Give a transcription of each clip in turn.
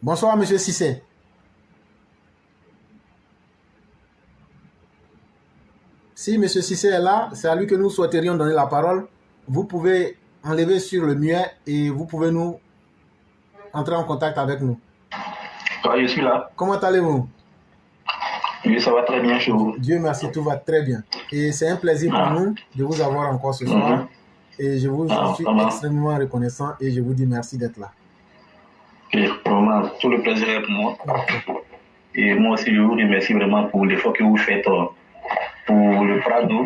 Bonsoir, monsieur Cissé. Si monsieur Cissé est là, c'est à lui que nous souhaiterions donner la parole. Vous pouvez enlever sur le muet et vous pouvez nous entrer en contact avec nous. Oui, je suis là. Comment allez-vous? Oui, ça va très bien chez vous. Dieu merci, tout va très bien. Et c'est un plaisir pour nous de vous avoir encore ce soir. Et je vous suis extrêmement reconnaissant et je vous dis merci d'être là. Okay, vraiment, tout le plaisir est pour moi. Et moi aussi, je vous remercie vraiment pour l'effort que vous faites pour le Prado,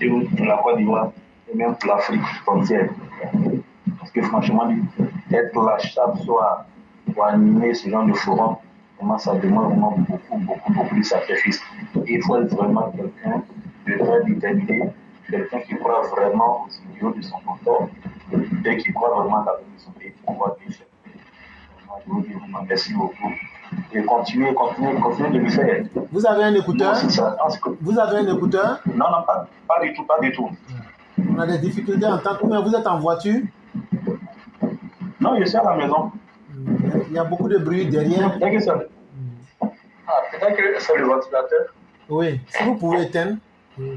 et pour la Côte d'Ivoire, et même pour l'Afrique entière. Parce que franchement, être là chaque soir pour animer ce genre de forum, vraiment, ça demande vraiment beaucoup de sacrifices. Et il faut être vraiment quelqu'un de très déterminé, quelqu'un qui croit vraiment aux idéaux de son mentor et qui croit vraiment dans l'avenir de son pays pour pouvoir bien faire. Je vous dis vraiment merci beaucoup. Et continuez de le faire. Vous avez un écouteur? Vous avez un écouteur? Non, pas du tout. On a des difficultés à entendre. Mais vous êtes en voiture? Non, je suis à la maison. Il y a beaucoup de bruit derrière. Peut-être que c'est le ventilateur. Oui, si vous pouvez éteindre. Oui,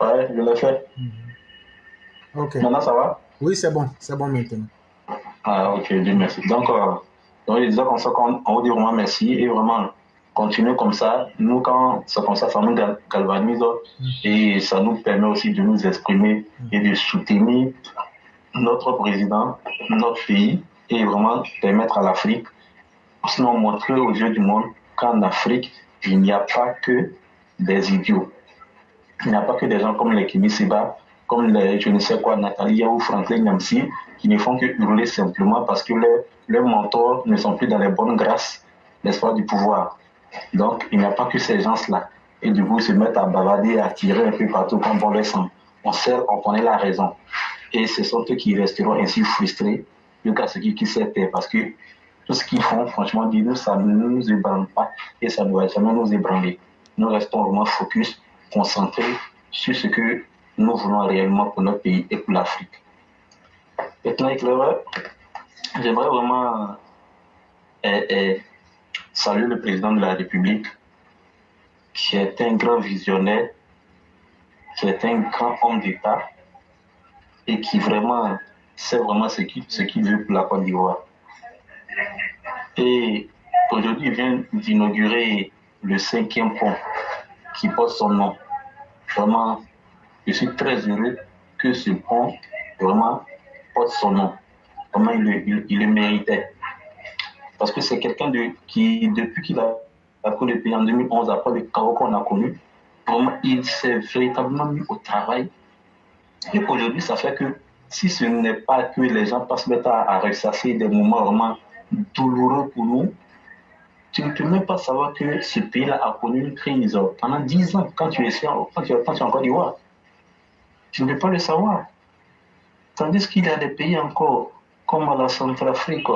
je l'ai fait. Ok. Maintenant, ça va? Oui, c'est bon maintenant. Ah, ok, Dieu merci. Donc déjà comme ça, on vous dit vraiment merci et vraiment continuez comme ça. Nous, quand c'est comme ça nous galvanise et ça nous permet aussi de nous exprimer et de soutenir notre président, notre pays et vraiment permettre à l'Afrique, sinon montrer aux yeux du monde qu'en Afrique, il n'y a pas que des idiots. Il n'y a pas que des gens comme les Kémy Séba, comme les, je ne sais quoi, Nathalie ou Franklin Nyamsi, qui ne font que hurler simplement parce que leurs mentors ne sont plus dans les bonnes grâces, n'est-ce pas, du pouvoir. Donc, il n'y a pas que ces gens-là. Et du coup, ils se mettent à bavader, à tirer un peu partout comme bon leur semble. On connaît la raison. Et ce sont eux qui resteront ainsi frustrés jusqu'à ce qu'ils s'éteignent. Parce que tout ce qu'ils font, franchement, ça ne nous ébranle pas et ça ne va jamais nous ébranler. Nous restons vraiment focus, concentrés sur ce que nous voulons réellement pour notre pays et pour l'Afrique. Maintenant, éclaireur, j'aimerais vraiment saluer le président de la République, qui est un grand visionnaire, qui est un grand homme d'État et qui vraiment sait vraiment ce qu'il veut pour la Côte d'Ivoire. Et aujourd'hui, il vient d'inaugurer le 5e pont qui porte son nom. Vraiment, je suis très heureux que ce pont vraiment porte son nom. Vraiment, il le méritait. Parce que c'est quelqu'un qui, depuis qu'il a connu le pays en 2011, après le chaos qu'on a connu, vraiment, il s'est véritablement mis au travail. Et aujourd'hui, ça fait que si ce n'est pas que les gens passent le temps à ressasser des moments vraiment douloureux pour nous, tu ne peux même pas savoir que ce pays-là a connu une crise pendant 10 ans quand tu es en Côte d'Ivoire. Tu ne peux pas le savoir. Tandis qu'il y a des pays encore, comme la Centrafrique,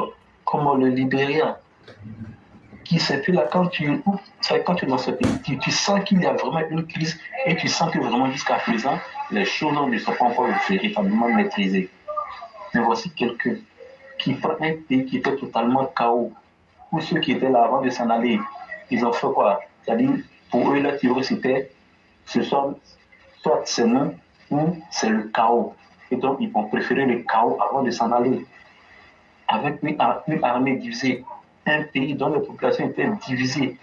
comme le Libéria, qui c'est plus là quand tu es dans ce pays, tu sens qu'il y a vraiment une crise et tu sens que vraiment jusqu'à présent, les choses ne sont pas encore véritablement maîtrisées. Mais voici quelqu'un qui prend un pays qui était totalement chaos. Pour ceux qui étaient là avant de s'en aller, ils ont fait quoi? C'est-à-dire, pour eux, la théorie, c'était soit c'est nous ou c'est le chaos. Et donc, ils ont préféré le chaos avant de s'en aller. Avec une armée divisée, un pays dont les populations étaient divisées,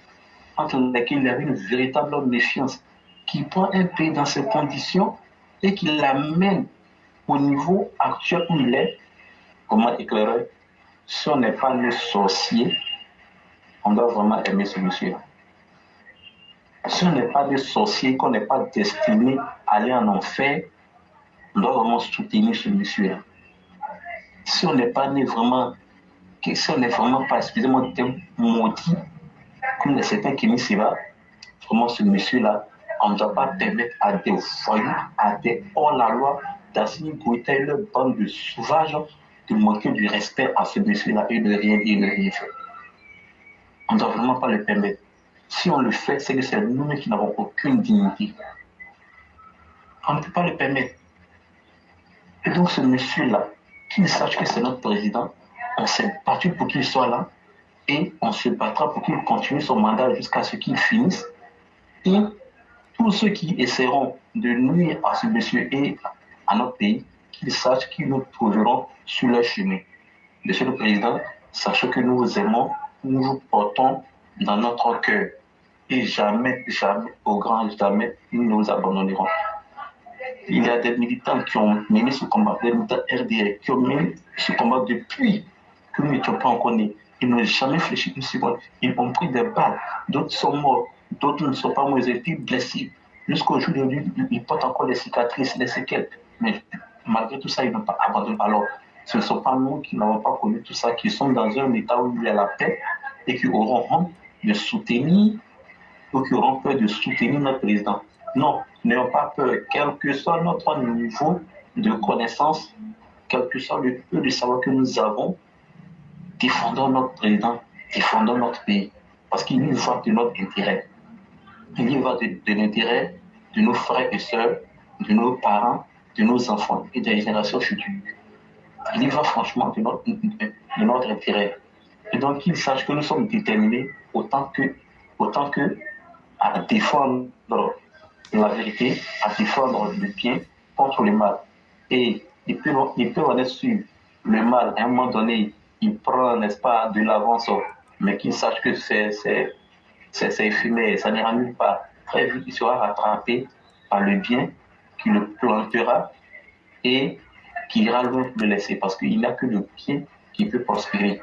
entre lesquelles il y avait une véritable méfiance, qui prend un pays dans ces conditions et qui l'amène au niveau actuel où il est. Comment éclairer? Si on n'est pas le sorcier, on doit vraiment aimer ce monsieur-là. Si on n'est pas des sorciers, qu'on n'est pas destiné à aller en enfer, on doit vraiment soutenir ce monsieur-là. Si on n'est pas né vraiment, si on n'est vraiment pas, excusez-moi, maudit, comme certains Kémy Séba, vraiment ce monsieur-là, on ne doit pas permettre à des voyous, à des hors-la-loi, d'Assimi Goïta et leur bande de sauvages de manquer du respect à ce monsieur-là et de rien dire, de rien faire. On ne doit vraiment pas le permettre. Si on le fait, c'est que c'est nous qui n'avons aucune dignité. On ne peut pas le permettre. Et donc ce monsieur-là, qu'il sache que c'est notre président, on s'est battu pour qu'il soit là et on se battra pour qu'il continue son mandat jusqu'à ce qu'il finisse. Et tous ceux qui essaieront de nuire à ce monsieur et à notre pays, qu'ils sachent qu'ils nous trouveront sur leur chemin. Monsieur le Président, sachez que nous vous aimons, nous vous portons dans notre cœur. Et jamais, jamais, au grand jamais, nous nous abandonnerons. Il y a des militants qui ont mené ce combat, des militants RDR qui ont mené ce combat depuis que nous n'étions pas encore nés. Ils n'ont jamais fléchi une seconde. Ils ont pris des balles. D'autres sont morts. D'autres ne sont pas morts. Ils ont été blessés. Jusqu'au jour d'aujourd'hui, ils portent encore les cicatrices, les séquelles. Mais malgré tout ça, ils n'ont pas abandonné. Alors, ce ne sont pas nous qui n'avons pas connu tout ça, qui sommes dans un état où il y a la paix et qui auront honte de soutenir ou qui auront peur de soutenir notre président. Non, n'ayons pas peur, quel que soit notre niveau de connaissance, quel que soit le peu de savoir que nous avons, défendons notre président, défendons notre pays, parce qu'il y va de notre intérêt. Il y va de l'intérêt de nos frères et sœurs, de nos parents, de nos enfants et des générations futures. Il y va franchement de notre intérêt. Et donc qu'ils sachent que nous sommes déterminés autant que à défendre la vérité, à défendre le bien contre le mal. Et ils peuvent en être sûrs. Le mal, à un moment donné, il prend, n'est-ce pas, de l'avance, mais qu'ils sachent que c'est éphémère, ça n'ira nulle part. Très vite, il sera rattrapé par le bien qui le plantera et qui ira loin le laisser, parce qu'il n'y a que le bien qui peut prospérer.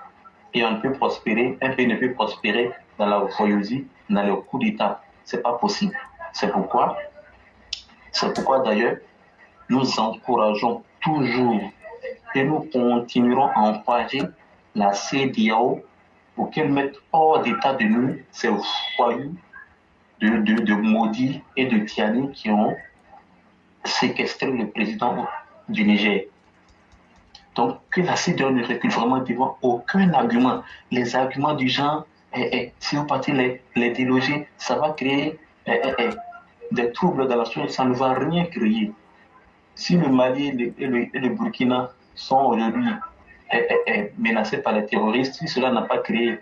Et on ne peut prospérer, un pays ne peut prospérer dans la voyousie, dans le coup d'État. C'est pas possible. C'est pourquoi d'ailleurs, nous encourageons toujours et nous continuerons à encourager la CEDEAO pour qu'elle mette hors d'état de nous ces voyous de maudits et de tyrannies qui ont séquestré le président du Niger. Donc, que la CEDEAO ne recule vraiment devant aucun argument. Les arguments du genre, si vous partez les déloger, ça va créer des troubles dans la chose, ça ne va rien créer. Si le Mali et le Burkina sont aujourd'hui menacés par les terroristes, si cela n'a pas créé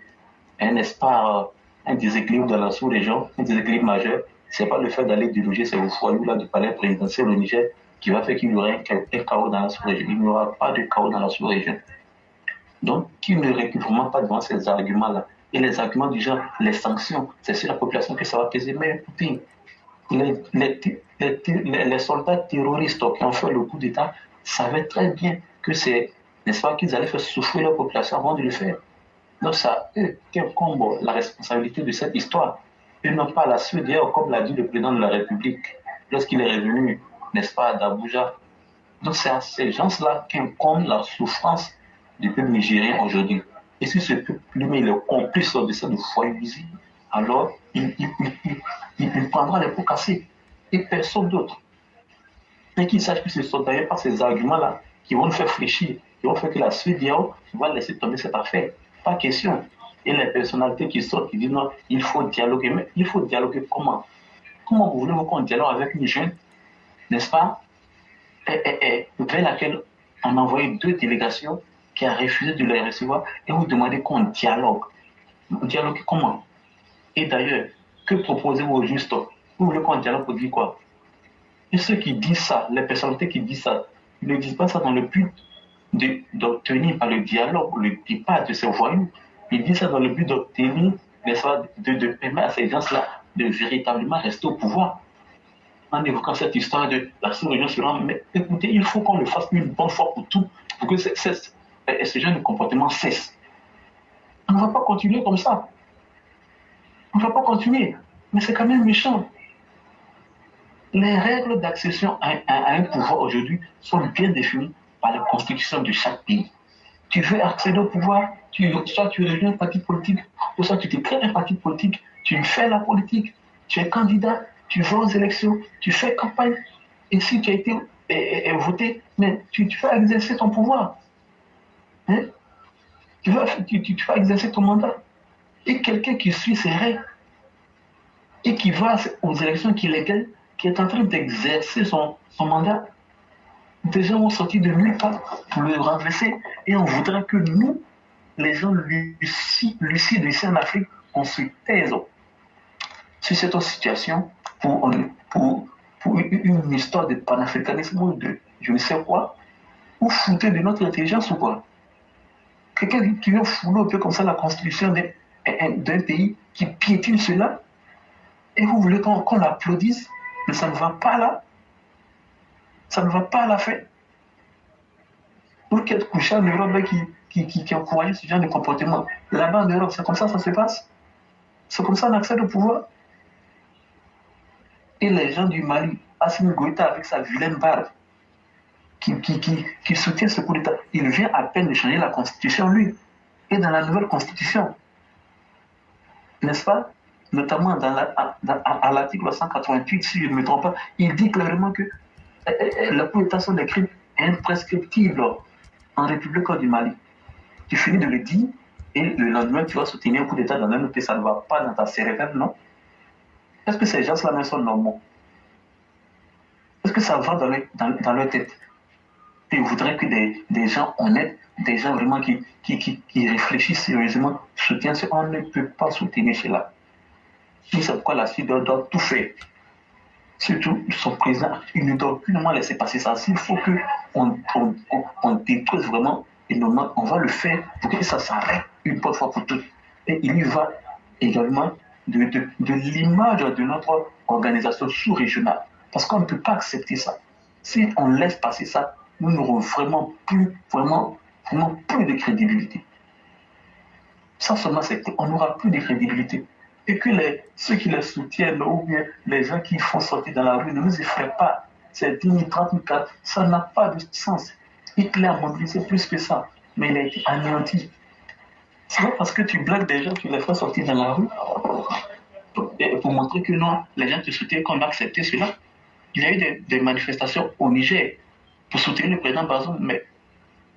un déséquilibre dans la sous-région, un déséquilibre majeur, ce n'est pas le fait d'aller déloger ces foyous-là du palais présidentiel au Niger qui va faire qu'il y aura un chaos dans la sous-région. Il n'y aura pas de chaos dans la sous-région. Donc, qu'ils ne recule vraiment pas devant ces arguments-là. Et les arguments du genre, les sanctions, c'est sur la population que ça va peser. Mais écoutez, les soldats terroristes qui ont fait le coup d'État savaient très bien que c'est, n'est-ce pas, qu'ils allaient faire souffrir la population avant de le faire. Donc ça, eux, qui incombent la responsabilité de cette histoire. Eux n'ont pas la suite, d'ailleurs, comme l'a dit le président de la République, lorsqu'il est revenu, n'est-ce pas, d'Abuja. Donc c'est à ces gens-là qu'incombe la souffrance du peuple nigérien aujourd'hui. Et si ce peuple lui-même est complice de ça de foyouisie, alors il prendra les pots cassés et personne d'autre. Et qu'il sache que ce sont d'ailleurs pas ces arguments-là qui vont nous faire fléchir, qui vont faire que la CEDEAO va laisser tomber cette affaire. Pas question. Et les personnalités qui sortent, qui disent non, il faut dialoguer. Mais il faut dialoguer comment? Comment voulez-vous qu'on dialogue avec une jeune, n'est-ce pas, vers laquelle on a envoyé 2 délégations qui a refusé de les recevoir et vous demandez qu'on dialogue. Dialogue comment? Et d'ailleurs, que proposez-vous au juste? Vous voulez qu'on dialogue pour dire quoi? Et ceux qui disent ça, les personnalités qui disent ça, ils ne disent pas ça dans le but d'obtenir par le dialogue le départ de ces voyous. Ils disent ça dans le but d'obtenir, n'est-ce pas, de permettre à ces gens-là de véritablement rester au pouvoir. En évoquant cette histoire de la sous-région sera, mais écoutez, il faut qu'on le fasse une bonne fois pour tout, pour que ce genre de comportement cesse. On ne va pas continuer comme ça. On ne va pas continuer. Mais c'est quand même méchant. Les règles d'accession à un pouvoir aujourd'hui sont bien définies par la constitution de chaque pays. Tu veux accéder au pouvoir, soit tu rejoins un parti politique, ou soit tu te crées un parti politique, tu fais la politique, tu es candidat, tu vas aux élections, tu fais campagne, et si tu as été voté, mais tu vas exercer ton pouvoir. Hein? Tu vas exercer ton mandat. Et quelqu'un qui suit ces règles et qui va aux élections, qui les gagne, qui est en train d'exercer son mandat, des gens vont sortir de nulle part pour le renverser et on voudrait que nous, les gens lucides ici en Afrique, on se taise sur cette situation pour une histoire de panafricanisme ou de je ne sais quoi, ou foutez de notre intelligence ou quoi. Quelqu'un qui veut fouler un peu comme ça la constitution d'un pays qui piétine cela, et vous voulez qu'on l'applaudisse, mais ça ne va pas là. Ça ne va pas à la fin. Pour qu'être couché en Europe qui encourage ce genre de comportement. Là-bas en Europe, c'est comme ça se passe. C'est comme ça qu'on accède au pouvoir. Et les gens du Mali, Assimi Goïta avec sa vilaine barbe, qui soutient ce coup d'État, il vient à peine de changer la constitution, lui. Et dans la nouvelle constitution, n'est-ce pas? Notamment à l'article 188, si je ne me trompe pas, il dit clairement que la coup d'État sont des crimes imprescriptibles en République du Mali. Tu finis de le dire et le lendemain tu vas soutenir un coup d'État dans un autre pays, ça ne va pas dans ta cérébrale, non? Est-ce que ces gens-là même sont normaux? Est-ce que ça va dans leur tête? Et ils voudraient que des gens honnêtes, des gens vraiment qui réfléchissent sérieusement, soutiennent ce qu'on ne peut pas soutenir cela. Et c'est pourquoi la Suisse doit tout faire. Surtout son président, il ne doit plus laisser passer ça. S'il faut qu'on détruise vraiment, et on va le faire pour que ça s'arrête une bonne fois pour toutes. Et il y va également de l'image de notre organisation sous-régionale. Parce qu'on ne peut pas accepter ça. Si on laisse passer ça, nous n'aurons vraiment plus de crédibilité. Ça seulement, c'est qu'on n'aura plus de crédibilité. Et que ceux qui les soutiennent ou bien les gens qui font sortir dans la rue ne nous effraient pas. C'est 10 000, 30 000 cas, ça n'a pas de sens. Hitler a mobilisé plus que ça, mais il a été anéanti. C'est pas parce que tu blagues des gens, tu les fais sortir dans la rue pour montrer que non, les gens te soutiennent, qu'on a accepté cela. Il y a eu des manifestations au Niger pour soutenir le président Bazoum, mais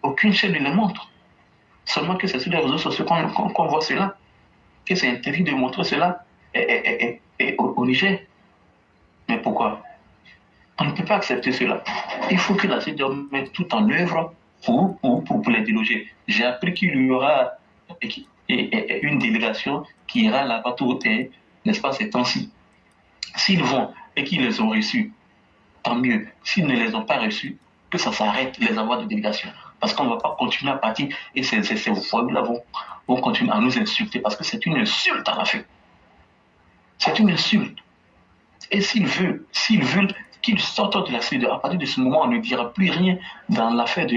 aucune chaîne ne le montre. Seulement que c'est sur les réseaux sociaux qu'on voit cela, que c'est interdit de montrer cela au Niger. Mais pourquoi? On ne peut pas accepter cela. Il faut que la CEDEAO mette tout en œuvre pour les déloger. J'ai appris qu'il y aura une délégation qui ira là-bas tout n'est-ce pas, ces temps-ci. S'ils vont et qu'ils les ont reçus, tant mieux. S'ils ne les ont pas reçus, que ça s'arrête les envois de délégation. Parce qu'on ne va pas continuer à partir et ces voix-là vont continuer à nous insulter parce que c'est une insulte à la fin. C'est une insulte. Et s'ils veulent qu'ils sortent de la CEDEAO, à partir de ce moment, on ne dira plus rien dans l'affaire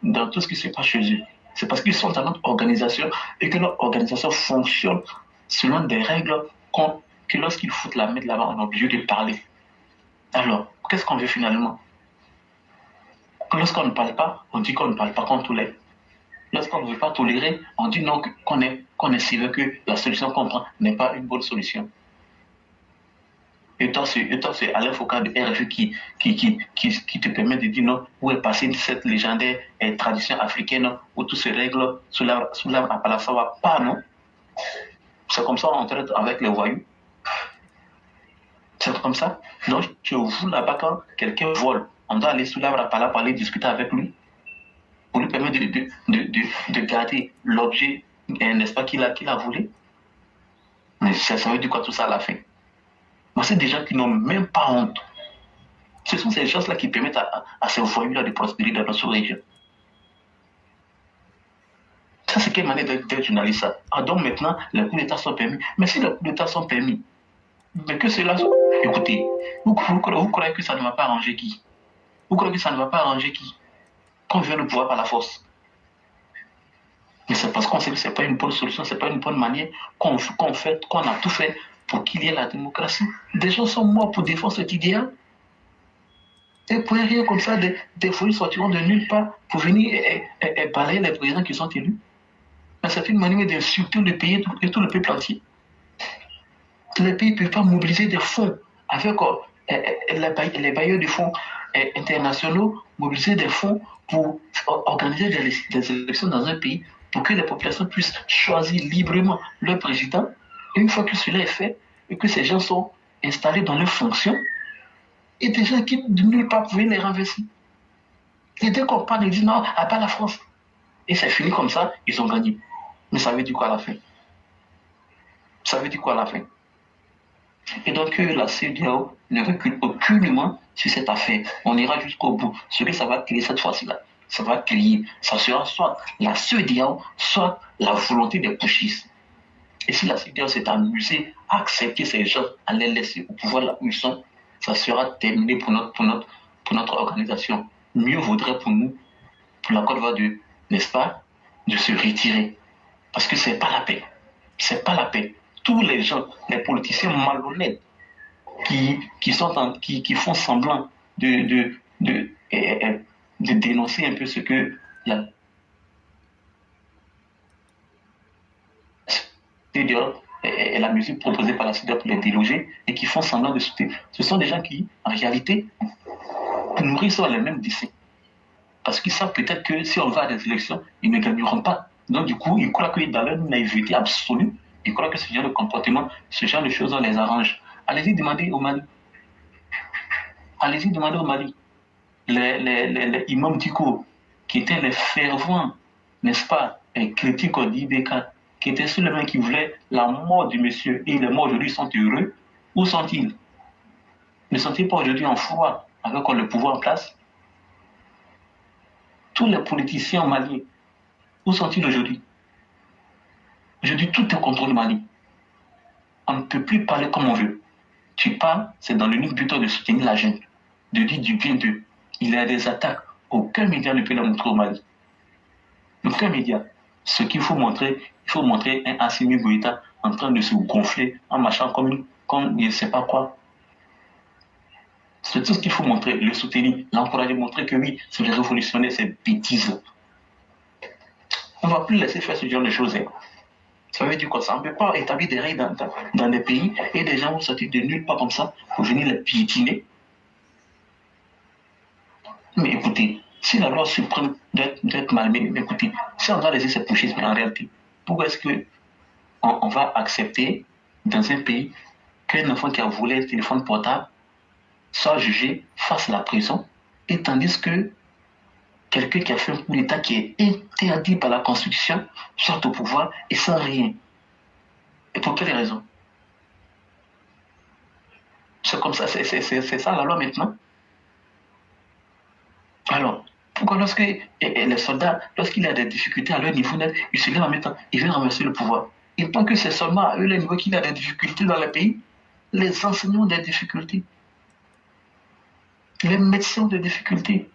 dans tout ce qui se passe chez eux. C'est parce qu'ils sont dans notre organisation et que notre organisation fonctionne selon des règles que lorsqu'ils foutent la main là-bas, on est obligé de parler. Alors, qu'est-ce qu'on veut finalement? Lorsqu'on ne parle pas, on dit qu'on ne parle pas, qu'on tolère. Lorsqu'on ne veut pas tolérer, on dit non, qu'on est sérieux, que la solution qu'on prend n'est pas une bonne solution. Et toi, c'est Alain Foucault de RFI qui te permet de dire non, où est passée cette légendaire tradition africaine où tout se règle sous l'arbre à pala, ça va pas, non? C'est comme ça qu'on traite avec les voyous. C'est comme ça. Donc, je vous là-bas, quand quelqu'un vole, on doit aller sous l'arbre à pala pour aller discuter avec lui, pour lui permettre de garder l'objet, n'est-ce pas, qu'il a volé. Mais ça veut dire quoi tout ça à la fin? Moi, c'est des gens qui n'ont même pas honte. Ce sont ces choses-là qui permettent à ces voyous-là de prospérer dans notre région. Ça, c'est quelle manière d'être journaliste, ça? Ah, donc maintenant, les coups d'État sont permis. Mais si les coups d'État sont permis, mais que cela... Écoutez, vous croyez que ça ne va pas arranger qui? Vous croyez que ça ne va pas arranger qui? Qu'on vient le pouvoir par la force. Mais c'est parce qu'on sait que ce n'est pas une bonne solution, ce n'est pas une bonne manière qu'on a tout fait pour qu'il y ait la démocratie. Des gens sont morts pour défendre cet idéal. Et pour rien comme ça, des folies sortiront de nulle part pour venir et balayer les présidents qui sont élus. Mais c'est une manière d'insulter le pays et tout le peuple entier. Les pays ne peuvent pas mobiliser des fonds avec les bailleurs de fonds internationaux, mobiliser des fonds pour organiser des élections dans un pays pour que les populations puissent choisir librement leur président. Et une fois que cela est fait et que ces gens sont installés dans leurs fonctions, et des gens qui de nulle part pouvaient les renverser. Et dès qu'on parle, ils disent non, à part la France. Et c'est fini comme ça, ils ont gagné. Mais ça veut dire quoi à la fin? Ça veut dire quoi à la fin? Et donc, la CEDEAO ne recule aucunement sur cette affaire. On ira jusqu'au bout. Ce que ça va créer cette fois-ci-là, ça va créer, ça sera soit la CEDEAO, soit la volonté des pushistes. Et si la CEDEAO s'est amusée à accepter ces gens, à les laisser au pouvoir là où ils sont, ça sera terminé pour notre organisation. Mieux vaudrait pour nous, pour la Côte d'Ivoire, n'est-ce pas, de se retirer. Parce que c'est pas la paix. C'est pas la paix. Tous les gens, les politiciens malhonnêtes qui font semblant de dénoncer un peu ce que la et la musique proposée par la CEDEAO pour les déloger et qui font semblant de soutenir. Ce sont des gens qui, en réalité, nourrissent les mêmes desseins. Parce qu'ils savent peut-être que si on va à des élections, ils ne gagneront pas. Donc du coup, ils croient que dans leur naïveté absolue, ils croient que ce genre de comportement, ce genre de choses, on les arrange. Allez-y demander au Mali. Allez-y demander au Mali. Les imams Diko, qui étaient les fervents, n'est-ce pas, les critiques d'IBK, qui étaient ceux mêmes qui voulaient la mort du monsieur, et les morts aujourd'hui sont heureux, où sont-ils? Ne sont-ils pas aujourd'hui en froid avec le pouvoir en place? Tous les politiciens maliens, où sont-ils aujourd'hui? Aujourd'hui, tout est contre le Mali. On ne peut plus parler comme on veut. Tu parles, c'est dans l'unique but de soutenir la jeune, de dire du bien d'eux. Il y a des attaques. Aucun média ne peut la montrer au Mali. Aucun média. Ce qu'il faut montrer, il faut montrer un Assimi Goïta en train de se gonfler, en marchant comme je ne sais pas quoi. C'est tout ce qu'il faut montrer, le soutenir, l'encourager, montrer que oui, c'est les révolutionnaires, c'est bêtise. On ne va plus laisser faire ce genre de choses. Ça veut dire quoi? Ça ne peut pas établir des règles dans des pays et des gens vont sortir de nulle part comme ça pour venir les piétiner. Mais écoutez, si la loi suprême doit être malmenée, mais écoutez, si on doit laisser ces pushistes, mais en réalité, pourquoi est-ce qu'on va accepter dans un pays qu'un enfant qui a volé un téléphone portable soit jugé, fasse la prison, et tandis que quelqu'un qui a fait un coup d'État qui est interdit par la Constitution soit au pouvoir et sans rien? Et pour quelle raison? C'est comme ça, c'est ça la loi maintenant. Alors, pourquoi lorsque les soldats, lorsqu'il y a des difficultés à leur niveau net, ils se lèvent en même temps, ils viennent renverser le pouvoir. Ils pensent que c'est seulement à eux le niveau qu'il y a des difficultés dans le pays. Les enseignants ont des difficultés. Les médecins ont des difficultés.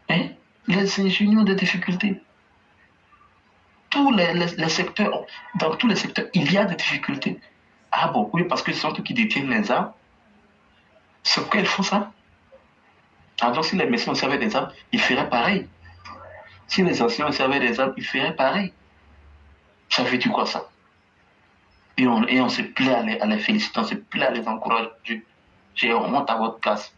Hein? Les ingénieurs ont des difficultés. Tous les secteurs, dans tous les secteurs, il y a des difficultés. Ah bon, oui, parce que ce sont eux qui détiennent les armes. C'est pourquoi ils font ça? Alors si les médecins servaient des armes, ils feraient pareil. Si les anciens servaient des armes, ils feraient pareil. Ça veut dire quoi ça? Et on se plaît à les féliciter, on se plaît à les encourager. Je remonte à votre place.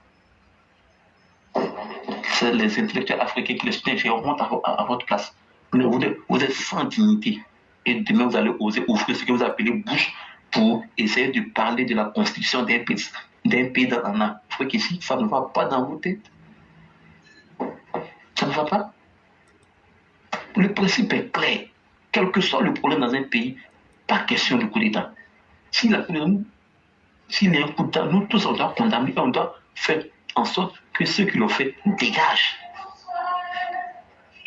C'est les intellectuels africains qui les soutiennent, je remonte à votre place. Vous êtes sans dignité. Et demain, vous allez oser ouvrir ce que vous appelez bouche pour essayer de parler de la constitution d'un pays dans un Afrique ici. Ça ne va pas dans vos têtes. Ça ne va pas. Le principe est clair. Quel que soit le problème dans un pays, pas question de coup d'État. S'il y a un coup d'État, nous tous on doit condamner, on doit faire en sorte que ceux qui l'ont fait dégagent.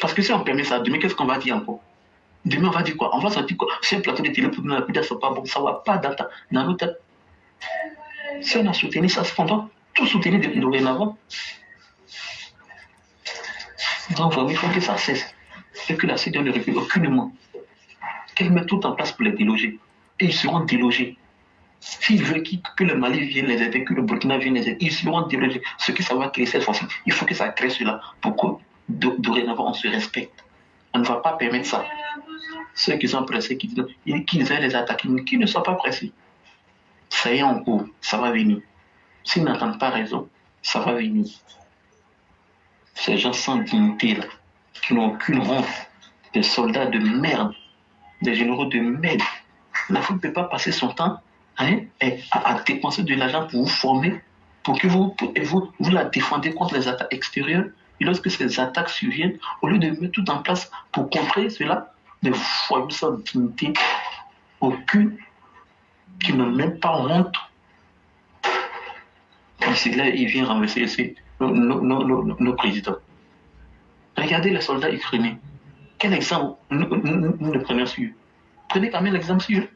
Parce que si on permet ça, demain, qu'est-ce qu'on va dire encore? Demain, on va dire quoi? On va sortir quoi? Si un plateau de télé pour nous, la coup c'est pas bon, ça ne va pas dans nos têtes. Si on a soutenu ça, on doit tout soutenir dorénavant. Donc, vraiment, il faut que ça cesse. Et que la CEDEAO ne recule aucunement. Qu'elle met tout en place pour les déloger. Et ils seront délogés. S'ils veulent que le Mali vienne les aider, que le Burkina vienne les aider, ils seront délogés. Ce que ça va créer cette fois-ci, il faut que ça crée cela pour que dorénavant on se respecte. On ne va pas permettre ça. Ceux qui sont pressés, qu'ils aient les attaquer, mais qui ne sont pas pressés. Ça y est en cours, ça va venir. S'ils n'entendent pas raison, ça va venir. Ces gens sans dignité là, qui n'ont aucune honte, des soldats de merde, des généraux de merde. L'Afrique ne peut pas passer son temps à dépenser de l'argent pour vous former, pour que vous la défendez contre les attaques extérieures. Et lorsque ces attaques surviennent, au lieu de mettre tout en place pour contrer cela, des voyous sans dignité aucune, qui n'ont même pas honte. Et c'est là il vient renverser nos présidents. Regardez les soldats ukrainiens. Quel exemple nous ne prenons sur eux? Prenez quand même l'exemple sur eux.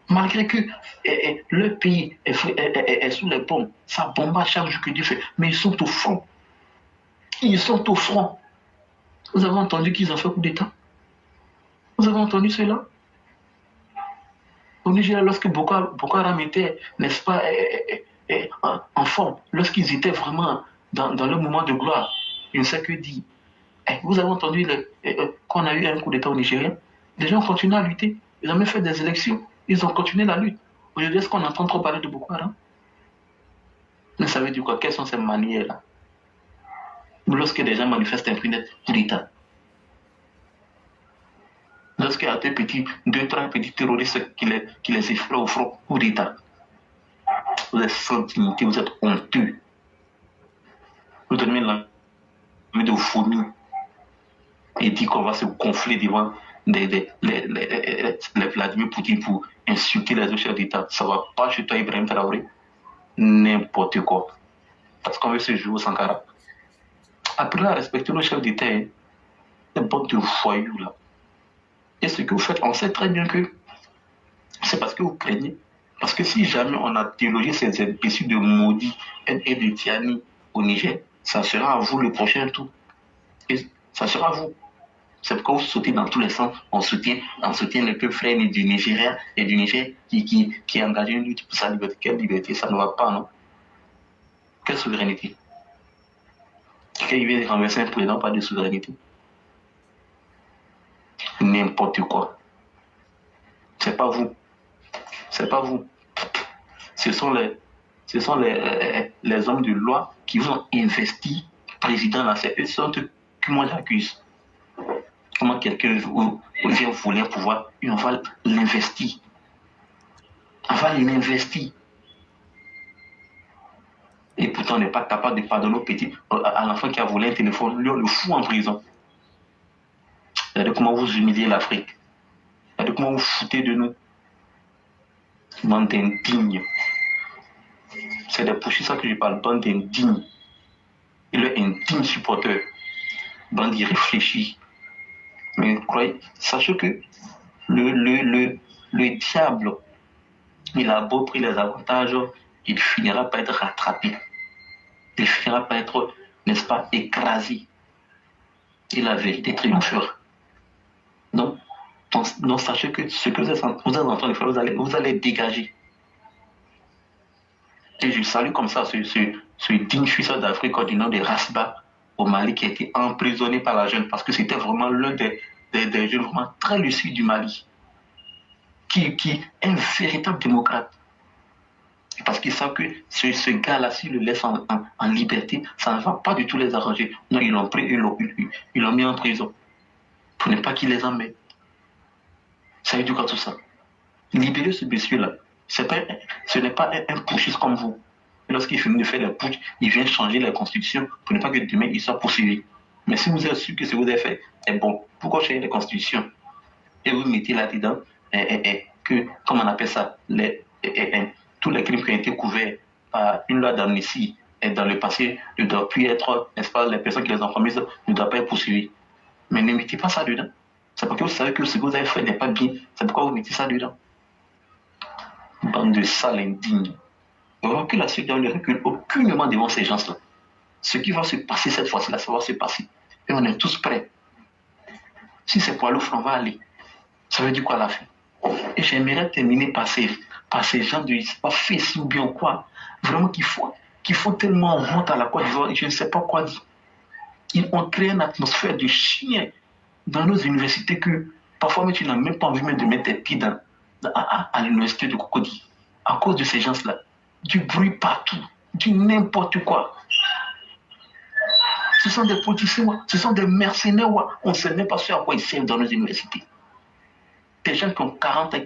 Malgré que le pays est sous les bombes, ça bombarde chaque jour que Dieu fait, mais ils sont au front. Ils sont au front. Vous avez entendu qu'ils ont fait coup d'État? Vous avez entendu cela? Au Nigeria, lorsque Boko Haram était, n'est-ce pas, en forme, lorsqu'ils étaient vraiment dans le moment de gloire, je ne sais que dire. Vous avez entendu qu'on a eu un coup d'État au Nigeria? Les gens ont continué à lutter. Ils ont même fait des élections. Ils ont continué la lutte. Aujourd'hui, est-ce qu'on entend trop parler de Boko Haram? Mais ça veut dire quoi? Quelles sont ces manières-là? Lorsque des gens manifestent impunité, coup d'État. Lorsqu'il y a deux, trois petits terroristes qui les effraient au front, coup d'État. Vous êtes sans dignité, vous êtes honteux. Vous donnez l'envie de vomir et dit qu'on va se gonfler devant les Vladimir Poutine pour insulter les autres chefs d'État. Ça ne va pas chez toi, Ibrahim Traoré. N'importe quoi. Parce qu'on veut se jouer au Sankara. Après à respecter nos chefs d'État, les bandes de voyous là. Et ce que vous faites, on sait très bien que c'est parce que vous craignez. Parce que si jamais on a délogé ces imbéciles de maudits et de Tiani au Niger, ça sera à vous le prochain tour. Et ça sera à vous. C'est pourquoi vous sautez dans tous les sens. On soutient le peuple frère du Nigeria et du Niger qui est engagé une lutte pour sa liberté. Quelle liberté? Ça ne va pas, non? Quelle souveraineté? Quand il vient renverser un président, pas de souveraineté. N'importe quoi. C'est pas vous. C'est pas vous. Ce sont les hommes de loi qui vous ont investi président là. C'est eux qui moi j'accuse. Comment quelqu'un vient voler un pouvoir et on va l'investir. On va l'investir. Et pourtant, on n'est pas capable de pardonner au petit, à l'enfant qui a volé un téléphone, lui, on le fout en prison. Regardez comment vous humiliez l'Afrique. Regardez comment vous foutez de nous. Bande d'indignes. C'est des ça que je parle, bande d'indignes. Et le indigne supporter. Bande irréfléchie. Mais croyez, sachez que le diable, il a beau pris les avantages, il finira par être rattrapé. Il finira par être, n'est-ce pas, écrasé. Et la vérité triomphera. Donc sachez que ce que vous êtes en train de faire, vous allez dégager. Et je salue comme ça ce digne fils d'Afrique du nom de Rasba au Mali qui a été emprisonné par la jeune parce que c'était vraiment l'un des jeunes vraiment très lucides du Mali qui est un véritable démocrate. Parce qu'ils savent que ce gars-là, s'il le laisse en liberté, ça ne va pas du tout les arranger. Non, ils l'ont pris, ils l'ont mis en prison. Pour ne pas qu'il les emmène. Ça veut dire quoi tout ça? Libérer ce monsieur-là. Ce n'est pas un putschiste comme vous. Lorsqu'il finit de faire des putsch, il vient changer la constitution pour ne pas que demain il soit poursuivi. Mais si vous êtes sûr que ce que vous avez fait est bon, pourquoi changer la constitution? Et vous mettez là-dedans que, comment on appelle ça, tous les crimes qui ont été couverts par une loi d'amnistie et dans le passé ne doivent plus être, n'est-ce pas, les personnes qui les ont commises ne doivent pas être poursuivies. Mais ne mettez pas ça dedans. C'est parce que vous savez que ce que vous avez fait n'est pas bien. C'est pourquoi vous mettez ça dedans. Bande de sales indignes. Le recul à ceux qui ont le recul aucunement devant ces gens-là. Ce qui va se passer cette fois-ci, ça va se passer. Et on est tous prêts. Si c'est pour l'offre, on va aller. Ça veut dire quoi à la fin? Et j'aimerais terminer par ces gens de pas fait si ou bien quoi. Vraiment qui font tellement honte à la Côte d'Ivoire, je ne sais pas quoi dire. Ils ont créé une atmosphère de chien dans nos universités que parfois mais tu n'as même pas envie même de mettre tes pieds à l'université de Cocody. À cause de ces gens-là. Du bruit partout, du n'importe quoi. Ce sont des politiciens, ce sont des mercenaires, on ne sait même pas ce à quoi ils servent dans nos universités. Des gens qui ont 40 ans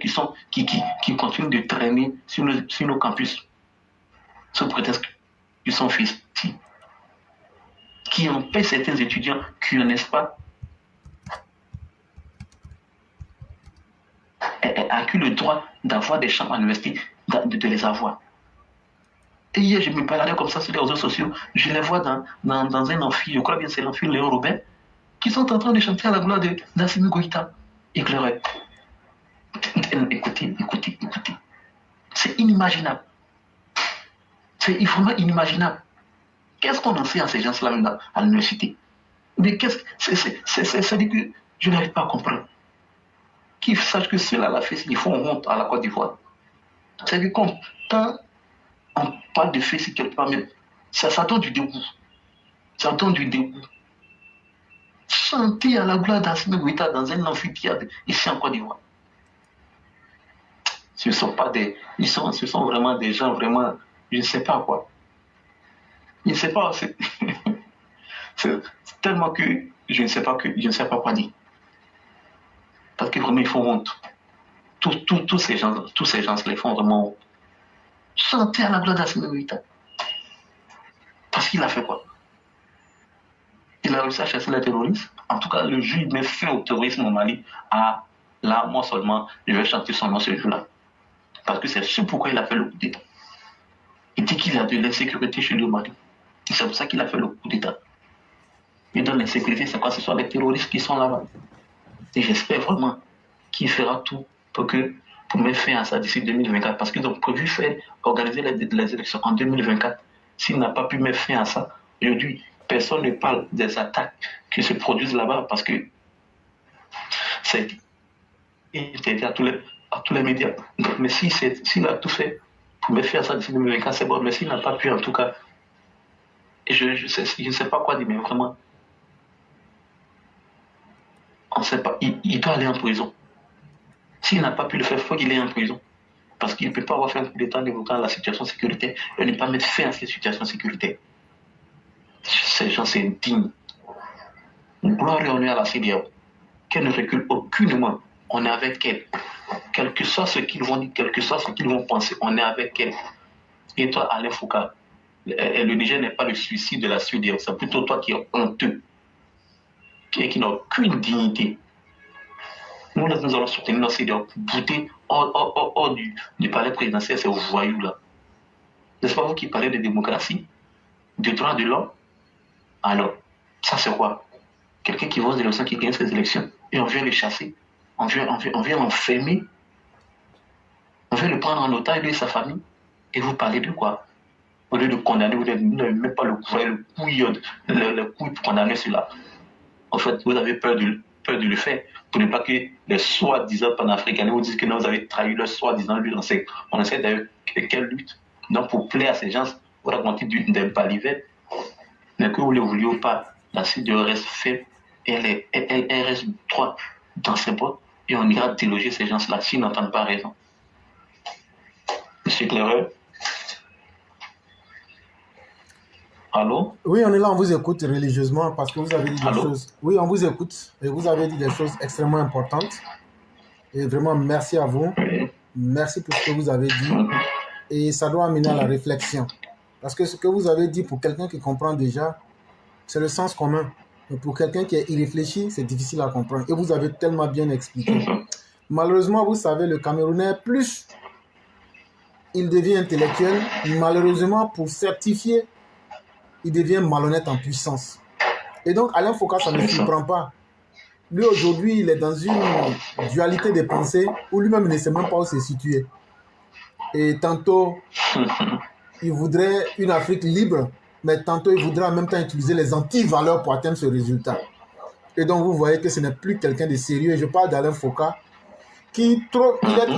qui continuent de traîner sur nos campus, sous prétexte qu'ils sont fils, qui empêchent certains étudiants qui, n'est-ce pas, a eu le droit d'avoir des chambres à l'université, de les avoir. Et hier, je me baladais comme ça sur les réseaux sociaux, je les vois dans un amphi, je crois bien que c'est l'amphi Léon Robert, qui sont en train de chanter à la gloire d'Assimi Goïta. Éclairé. Écoutez. C'est inimaginable. C'est vraiment inimaginable. Qu'est-ce qu'on en sait à ces gens-là à l'université? Mais c'est que je n'arrive pas à comprendre. Qu'ils sachent que cela l'a fait, ils font honte à la Côte d'Ivoire. C'est que quand on parle de fait, c'est quelque part, mais ça donne du dégoût. Ça donne du dégoût. Chanter à la gloire d'Assimi Goïta dans un amphithéâtre ici en Côte d'Ivoire. Ce sont vraiment des gens vraiment, je ne sais pas quoi. Je ne sais pas, c'est tellement que je ne sais pas quoi dire. Parce que vraiment ils font honte. Tous ces gens les font vraiment honte. Chanter à la gloire d'Assimi Goïta. Parce qu'il a fait quoi? Il a réussi à chasser les terroristes. En tout cas, le jour où il met fin au terrorisme au Mali, là, moi seulement, je vais chanter son nom ce jour-là. Parce que c'est ce pourquoi il a fait le coup d'État. Il dit qu'il a de l'insécurité chez le Mali. C'est pour ça qu'il a fait le coup d'État. Et dans l'insécurité, c'est quoi? Ce sont les terroristes qui sont là-bas. Et j'espère vraiment qu'il fera tout pour mettre fin à ça d'ici 2024. Parce qu'ils ont prévu organiser les élections en 2024. S'il n'a pas pu mettre fin à ça, aujourd'hui, personne ne parle des attaques qui se produisent là-bas parce que c'est à tous les médias. Mais s'il a tout fait pour mettre fin à ça d'ici 2024, c'est bon. Mais s'il n'a pas pu, en tout cas, je ne sais pas quoi dire, mais vraiment, on ne sait pas. Il doit aller en prison. S'il n'a pas pu le faire, il faut qu'il aille en prison. Parce qu'il ne peut pas avoir fait un coup d'État en évoquant la situation sécuritaire et ne pas mettre fin à cette situation sécuritaire. Ces gens, c'est indigne. Gloire et honneur à la CEDEAO. Qu'elle ne recule aucunement. On est avec elle. Quel que soit ce qu'ils vont dire, quel que soit ce qu'ils vont penser, on est avec elle. Et toi, Alain Foucault, le Niger n'est pas le suicide de la CEDEAO. C'est plutôt toi qui es honteux. Qui n'a aucune dignité. Nous allons soutenir la CEDEAO pour bouter hors du palais présidentiel ces voyous-là. N'est-ce pas vous qui parlez de démocratie, de droits de l'homme? Alors, ça c'est quoi? Quelqu'un qui va aux élections, qui gagne ces élections, et on vient le chasser, on vient l'enfermer, on vient le prendre en otage, lui et sa famille, et vous parlez de quoi? Au lieu de condamner, vous n'avez même pas le couille pour condamner cela. En fait, vous avez peur de le faire, pour ne pas que les soi-disant panafricains vous disent que non, vous avez trahi leur soi-disant lutte. On essaie d'ailleurs quelle lutte. Donc, pour plaire à ces gens, vous racontez des balivettes, mais que vous ne le vouliez ou pas, la CEDEAO reste faible, elle reste droite dans ses bottes, et on ira déloger ces gens-là s'ils n'entendent pas raison. Monsieur Claireur? Allô? Oui, on est là, on vous écoute religieusement parce que vous avez dit des choses. Oui, on vous écoute et vous avez dit des choses extrêmement importantes. Et vraiment, merci à vous. Merci pour ce que vous avez dit. Et ça doit amener à la réflexion. Parce que ce que vous avez dit, pour quelqu'un qui comprend déjà, c'est le sens commun. Mais pour quelqu'un qui est irréfléchi, c'est difficile à comprendre. Et vous avez tellement bien expliqué. Malheureusement, vous savez, le Camerounais, plus il devient intellectuel, malheureusement, pour certifier, il devient malhonnête en puissance. Et donc, Alain Foucault, ça ne surprend pas. Lui, aujourd'hui, il est dans une dualité des pensées où lui-même ne sait même pas où se situer. Et tantôt, il voudrait une Afrique libre, mais tantôt, il voudrait en même temps utiliser les antivaleurs pour atteindre ce résultat. Et donc, vous voyez que ce n'est plus quelqu'un de sérieux. Et je parle d'Alain Foucault, il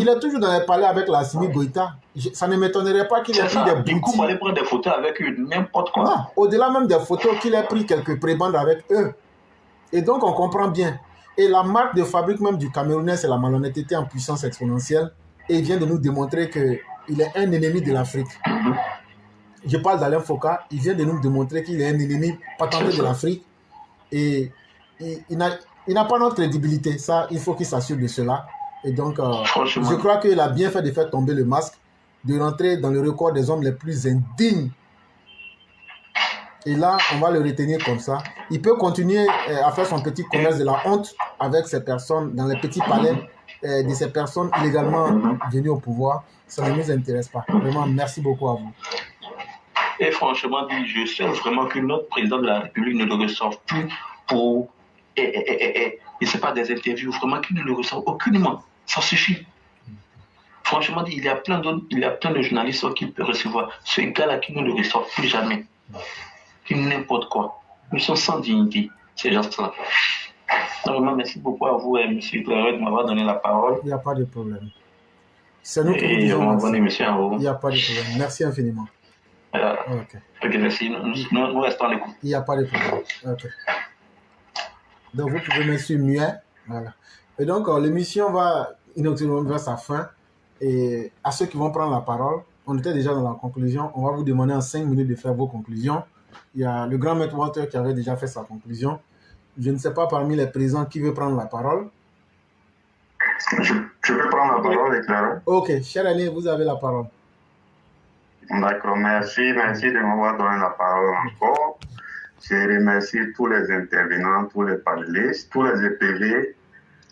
est toujours dans les palais avec la Assimi Goïta. Ça ne m'étonnerait pas qu'il ait pris des boutiques. Du coup, on va aller prendre des photos avec eux, n'importe quoi. Non, au-delà même des photos, qu'il ait pris quelques prébendes avec eux. Et donc, on comprend bien. Et la marque de fabrique même du Camerounais, c'est la malhonnêteté en puissance exponentielle. Et il vient de nous démontrer qu'il est un ennemi de l'Afrique. Je parle d'Alain Foucault. Il vient de nous démontrer qu'il est un ennemi patenté de l'Afrique. Et il n'a pas notre crédibilité. Ça, il faut qu'il s'assure de cela. Et donc, je crois qu'il a bien fait de faire tomber le masque, de rentrer dans le record des hommes les plus indignes. Et là, on va le retenir comme ça. Il peut continuer à faire son petit commerce de la honte, avec ces personnes, dans les petits palais de ces personnes illégalement venues au pouvoir. Ça ne nous intéresse pas. Vraiment, merci beaucoup à vous. Et franchement, je sais vraiment que notre président de la République ne le reçoit plus pour, c'est pas des interviews, vraiment qu'il ne le reçoit aucunement. Ça suffit. Franchement, il y a plein de journalistes qui peuvent recevoir. Ce gars-là qui ne le reçoit plus jamais. Qui n'importe quoi. Ils sont sans dignité, ces gens-là. Vraiment, merci beaucoup à vous, M. Claret, de m'avoir donné la parole. Il n'y a pas de problème. C'est nous qui vous disons merci. Il n'y a pas de problème. Merci infiniment. Ok, merci. Nous restons à l'écoute. Il n'y a pas de problème. Ok. Donc, vous pouvez me suivre muet. Voilà. Et donc, l'émission va inutilement vers sa fin. Et à ceux qui vont prendre la parole, on était déjà dans la conclusion. On va vous demander en 5 minutes de faire vos conclusions. Il y a le grand maître Walter qui avait déjà fait sa conclusion. Je ne sais pas parmi les présents qui veut prendre la parole. Je peux prendre la parole, éclairant. Ok, cher ami, vous avez la parole. D'accord, merci de m'avoir donné la parole encore. Je remercie tous les intervenants, tous les panélistes, tous les EPV.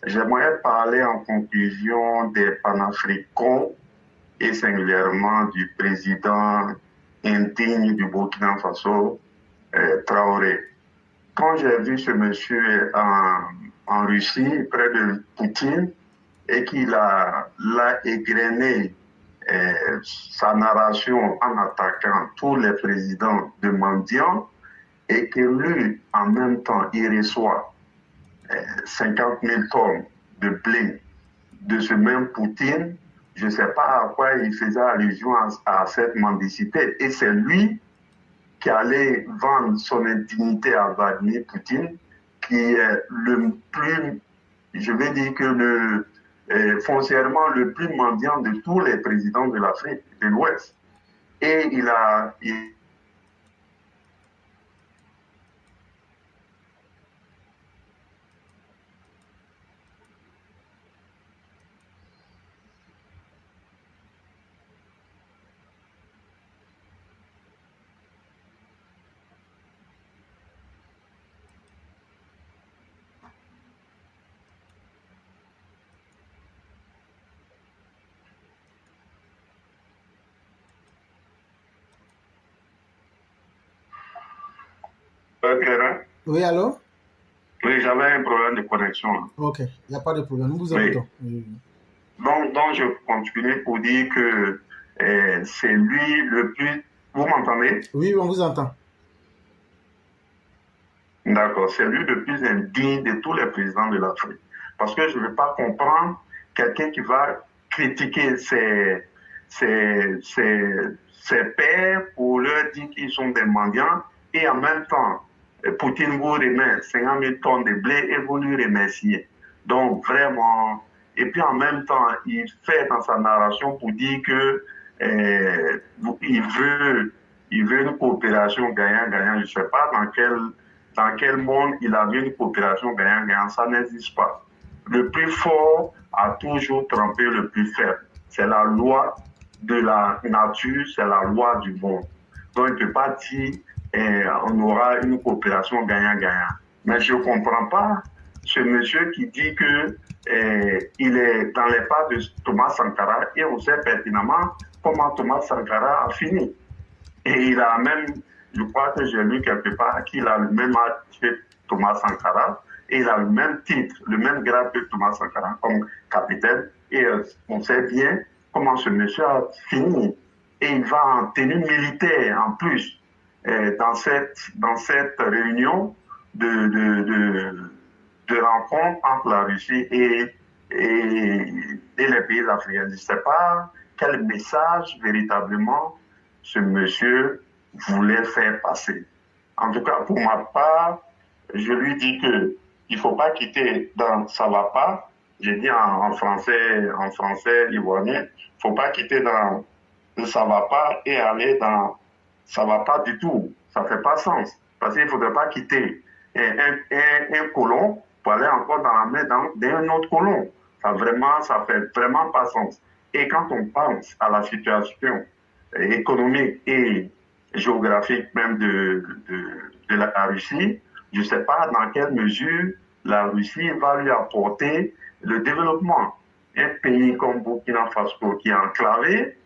J'aimerais parler en conclusion des panafricains et singulièrement du président indigne du Burkina Faso, Traoré. Quand j'ai vu ce monsieur en Russie, près de Poutine, et qu'il a égrené sa narration en attaquant tous les présidents de mendiants, et que lui, en même temps, il reçoit 50 000 tonnes de blé de ce même Poutine, je ne sais pas à quoi il faisait allusion à cette mendicité. Et c'est lui qui allait vendre son intimité à Vladimir Poutine, qui est le plus, je vais dire que foncièrement le plus mendiant de tous les présidents de l'Afrique de l'Ouest. Et il a... Oui, allô? Oui, j'avais un problème de connexion. Ok, il n'y a pas de problème. Nous vous écoutons. Oui. Donc, je continue pour dire que c'est lui le plus... Vous m'entendez? Oui, on vous entend. D'accord, c'est lui le plus indigne de tous les présidents de l'Afrique. Parce que je ne veux pas comprendre quelqu'un qui va critiquer ses pairs pour leur dire qu'ils sont des mendiants et en même temps, Poutine vous remet 50 000 tonnes de blé et vous lui remerciez. Donc vraiment, et puis en même temps, il fait dans sa narration pour dire que il veut une coopération gagnant-gagnant. Je ne sais pas dans quel monde il a vu une coopération gagnant-gagnant. Ça n'existe pas. Le plus fort a toujours trompé le plus faible. C'est la loi de la nature, c'est la loi du monde. Donc, il ne peut pas dire on aura une coopération gagnant-gagnant. Mais je ne comprends pas ce monsieur qui dit que il est dans les pas de Thomas Sankara et on sait pertinemment comment Thomas Sankara a fini. Et il a même, je crois que j'ai lu quelque part qu'il a le même âge que Thomas Sankara et il a le même titre, le même grade que Thomas Sankara comme capitaine. Et on sait bien comment ce monsieur a fini. Et il va en tenue militaire en plus dans cette réunion de rencontre entre la Russie et les pays africains. Je ne sais pas quel message véritablement ce monsieur voulait faire passer. En tout cas, pour ma part, je lui dis qu'il ne faut pas quitter dans ça va pas. J'ai dit en français ivoirien, il ne faut pas quitter dans ça va pas et aller dans ça va pas du tout. Ça ne fait pas sens. Parce qu'il ne faudrait pas quitter un colon pour aller encore dans la main d'un autre colon. Ça fait vraiment pas sens. Et quand on pense à la situation économique et géographique même de la Russie, je ne sais pas dans quelle mesure la Russie va lui apporter le développement. Un pays comme Burkina Faso qui est enclavé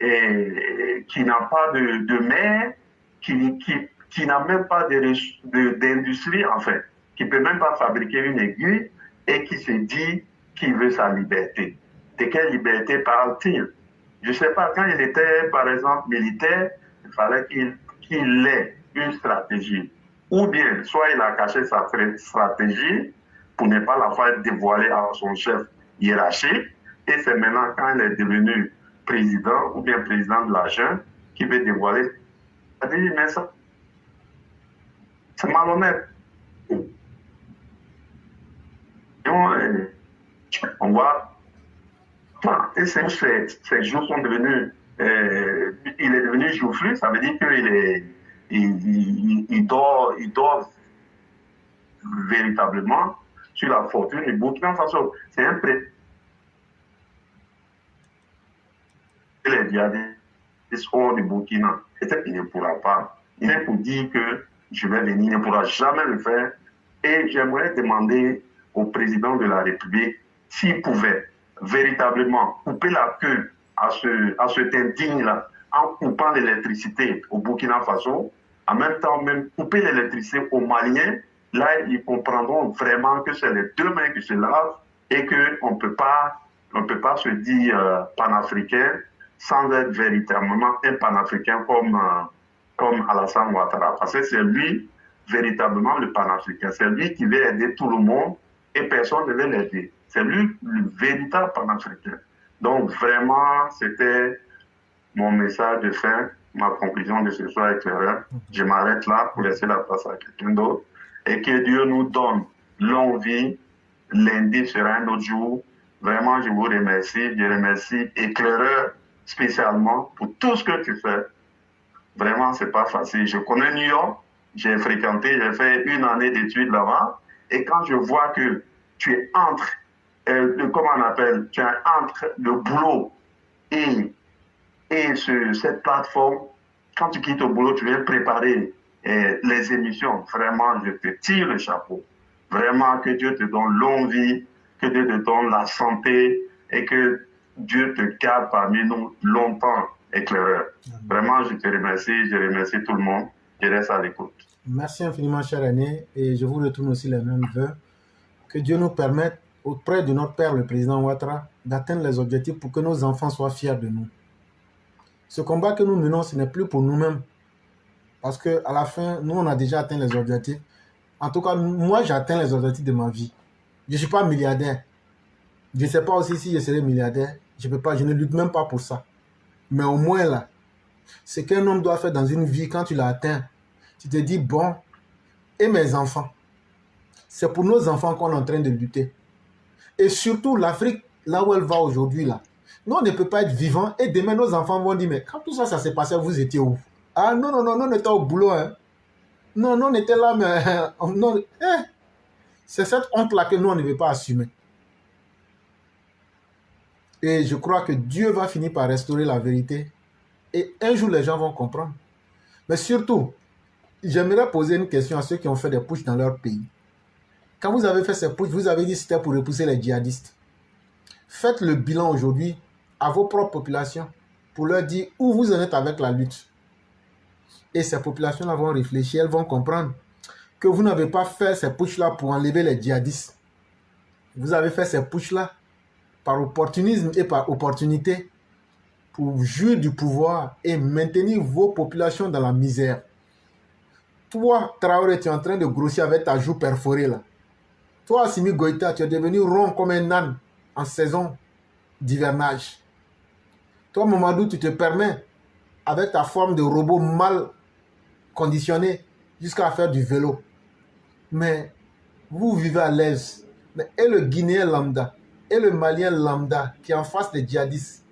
et qui n'a pas de mer, qui n'a même pas d'industrie, en fait, qui ne peut même pas fabriquer une aiguille et qui se dit qu'il veut sa liberté. De quelle liberté parle-t-il? Je ne sais pas, quand il était, par exemple, militaire, il fallait qu'il ait une stratégie. Ou bien, soit il a caché sa stratégie pour ne pas la faire dévoiler à son chef hiérarchique, et c'est maintenant quand il est devenu président ou bien président de la junte qu'il veut dévoiler. Mais ça, c'est malhonnête. On voit, et ces jours sont devenus, il est devenu joufflu, ça veut dire qu'il dort véritablement sur la fortune du Burkina Faso. C'est un prêt. Les djihadistes hors du Burkina, il ne pourra pas. Il est pour dire que je vais venir, il ne pourra jamais le faire. Et j'aimerais demander au président de la République s'il pouvait véritablement couper la queue à cet indigne-là en coupant l'électricité au Burkina Faso, en même temps même couper l'électricité aux Maliens. Là, ils comprendront vraiment que c'est les deux mains qui se lavent et qu'on ne peut pas se dire panafricain sans être véritablement un panafricain comme Alassane Ouattara. Parce que c'est lui, véritablement, le panafricain. C'est lui qui veut aider tout le monde et personne ne veut l'aider. C'est lui le véritable panafricain. Donc, vraiment, c'était mon message de fin, ma conclusion de ce soir éclaireur. Je m'arrête là pour laisser la place à quelqu'un d'autre. Et que Dieu nous donne longue vie. Lundi sera un autre jour. Vraiment, je vous remercie. Je remercie Éclaireur spécialement pour tout ce que tu fais. Vraiment, c'est pas facile. Je connais New York. J'ai fréquenté, j'ai fait une année d'études là-bas. Et quand je vois que tu es entre, comment on appelle, tu es entre le boulot et cette plateforme, quand tu quittes au boulot, tu viens préparer les émissions. Vraiment, je te tire le chapeau. Vraiment, que Dieu te donne longue vie, que Dieu te donne la santé et que Dieu te garde parmi nous longtemps, Éclaireur. Vraiment, je te remercie, je remercie tout le monde. Je reste à l'écoute. Merci infiniment, cher Aîné, et je vous retourne aussi les mêmes vœux. Que Dieu nous permette, auprès de notre Père, le président Ouattara, d'atteindre les objectifs pour que nos enfants soient fiers de nous. Ce combat que nous menons, ce n'est plus pour nous-mêmes. Parce qu'à la fin, nous, on a déjà atteint les objectifs. En tout cas, moi, j'ai atteint les objectifs de ma vie. Je ne suis pas milliardaire. Je ne sais pas aussi si je serai milliardaire. Je ne lutte même pas pour ça. Mais au moins, là, ce qu'un homme doit faire dans une vie, quand tu l'as atteint, tu te dis, bon, et mes enfants? C'est pour nos enfants qu'on est en train de lutter. Et surtout, l'Afrique, là où elle va aujourd'hui, là, nous, on ne peut pas être vivants. Et demain, nos enfants vont dire, mais quand tout ça s'est passé, vous étiez où? Ah non, non, non, non, on était au boulot. Hein. Non, non, on était là, mais... non, c'est cette honte-là que nous, on ne veut pas assumer. Et je crois que Dieu va finir par restaurer la vérité. Et un jour, les gens vont comprendre. Mais surtout, j'aimerais poser une question à ceux qui ont fait des putschs dans leur pays. Quand vous avez fait ces putschs, vous avez dit que c'était pour repousser les djihadistes. Faites le bilan aujourd'hui à vos propres populations pour leur dire où vous en êtes avec la lutte. Et ces populations-là vont réfléchir, elles vont comprendre que vous n'avez pas fait ces putschs-là pour enlever les djihadistes. Vous avez fait ces putschs-là par opportunisme et par opportunité pour jouir du pouvoir et maintenir vos populations dans la misère. Toi, Traoré, tu es en train de grossir avec ta joue perforée là. Toi, Assimi Goïta, tu es devenu rond comme un âne en saison d'hivernage. Toi, Mamadou, tu te permets, avec ta forme de robot mal conditionné, jusqu'à faire du vélo. Mais vous vivez à l'aise. Mais et le Guinéen lambda, et le Malien lambda, qui est en face des djihadistes,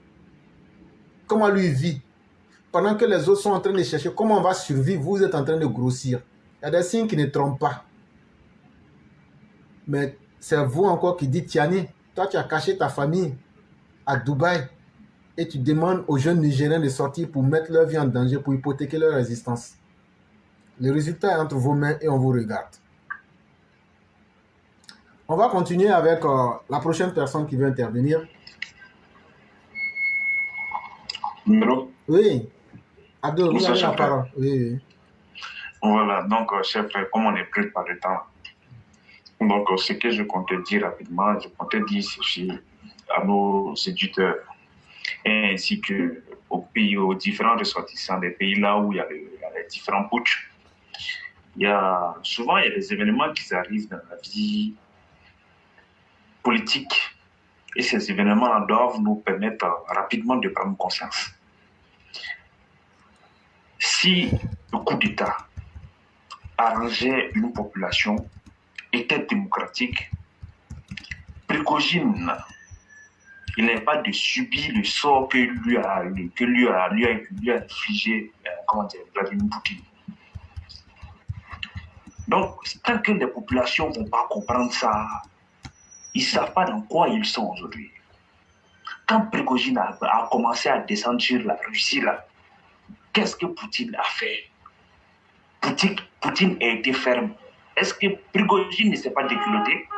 comment lui vit? Pendant que les autres sont en train de chercher comment on va survivre, vous êtes en train de grossir. Il y a des signes qui ne trompent pas. Mais c'est vous encore qui dites, Tiani, toi tu as caché ta famille à Dubaï et tu demandes aux jeunes Nigériens de sortir pour mettre leur vie en danger, pour hypothéquer leur existence. Le résultat est entre vos mains et on vous regarde. On va continuer avec la prochaine personne qui veut intervenir. Numéro? Oui. Abdou, vous Monsieur avez la Chapin. parole. Oui, oui. Voilà, donc, chef frère, comme on est pris par le temps, donc ce que je comptais dire rapidement, je comptais dire ceci à nos éditeurs, ainsi que aux pays, aux différents ressortissants des pays là où il y a les différents putsch. Souvent, il y a des événements qui arrivent dans la vie politique, et ces événements doivent nous permettre rapidement de prendre conscience. Si le coup d'État arrangeait une population, était démocratique, Prigojine, il n'est pas de subir le sort que lui a infligé Vladimir Poutine. Donc, tant que les populations ne vont pas comprendre ça, ils ne savent pas dans quoi ils sont aujourd'hui. Quand Prigojine a commencé à descendre sur la Russie, là, qu'est-ce que Poutine a fait? Poutine a été ferme. Est-ce que Prigojine ne s'est pas déculotté?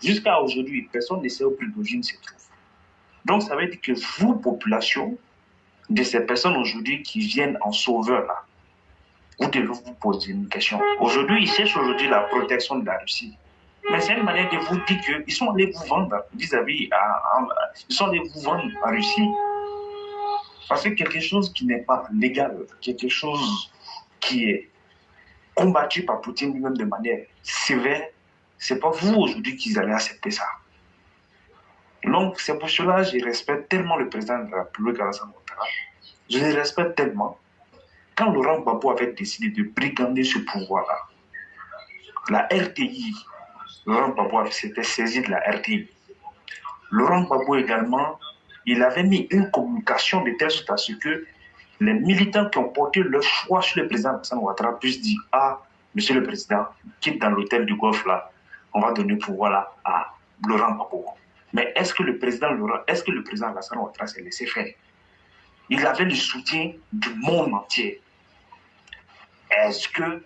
Jusqu'à aujourd'hui, personne ne sait où Prigojine se trouve. Donc, ça veut dire que vous, population, de ces personnes aujourd'hui qui viennent en sauveur, là, vous devez vous poser une question. Aujourd'hui, ils cherchent aujourd'hui la protection de la Russie. Mais c'est une manière de vous dire qu'ils sont allés vous vendre vis-à-vis, ils sont allés vous vendre en Russie. Parce que quelque chose qui n'est pas légal, quelque chose qui est combattu par Poutine lui-même de manière sévère, c'est pas vous aujourd'hui qui allez accepter ça. Donc, c'est pour cela que je respecte tellement le président de la République, Alassane Ouattara. Je le respecte tellement. Quand Laurent Gbagbo avait décidé de brigander ce pouvoir-là, la RTI, Laurent Gbagbo s'était saisi de la RTI. Laurent Gbagbo également, il avait mis une communication de telle sorte à ce que les militants qui ont porté leur choix sur le président Alassane Ouattara puissent dire: ah, monsieur le président, quitte dans l'hôtel du Golfe là, on va donner le pouvoir là à Laurent Gbagbo. Mais est-ce que le président Alassane Ouattara s'est laissé faire? Il avait le soutien du monde entier. Est-ce qu'il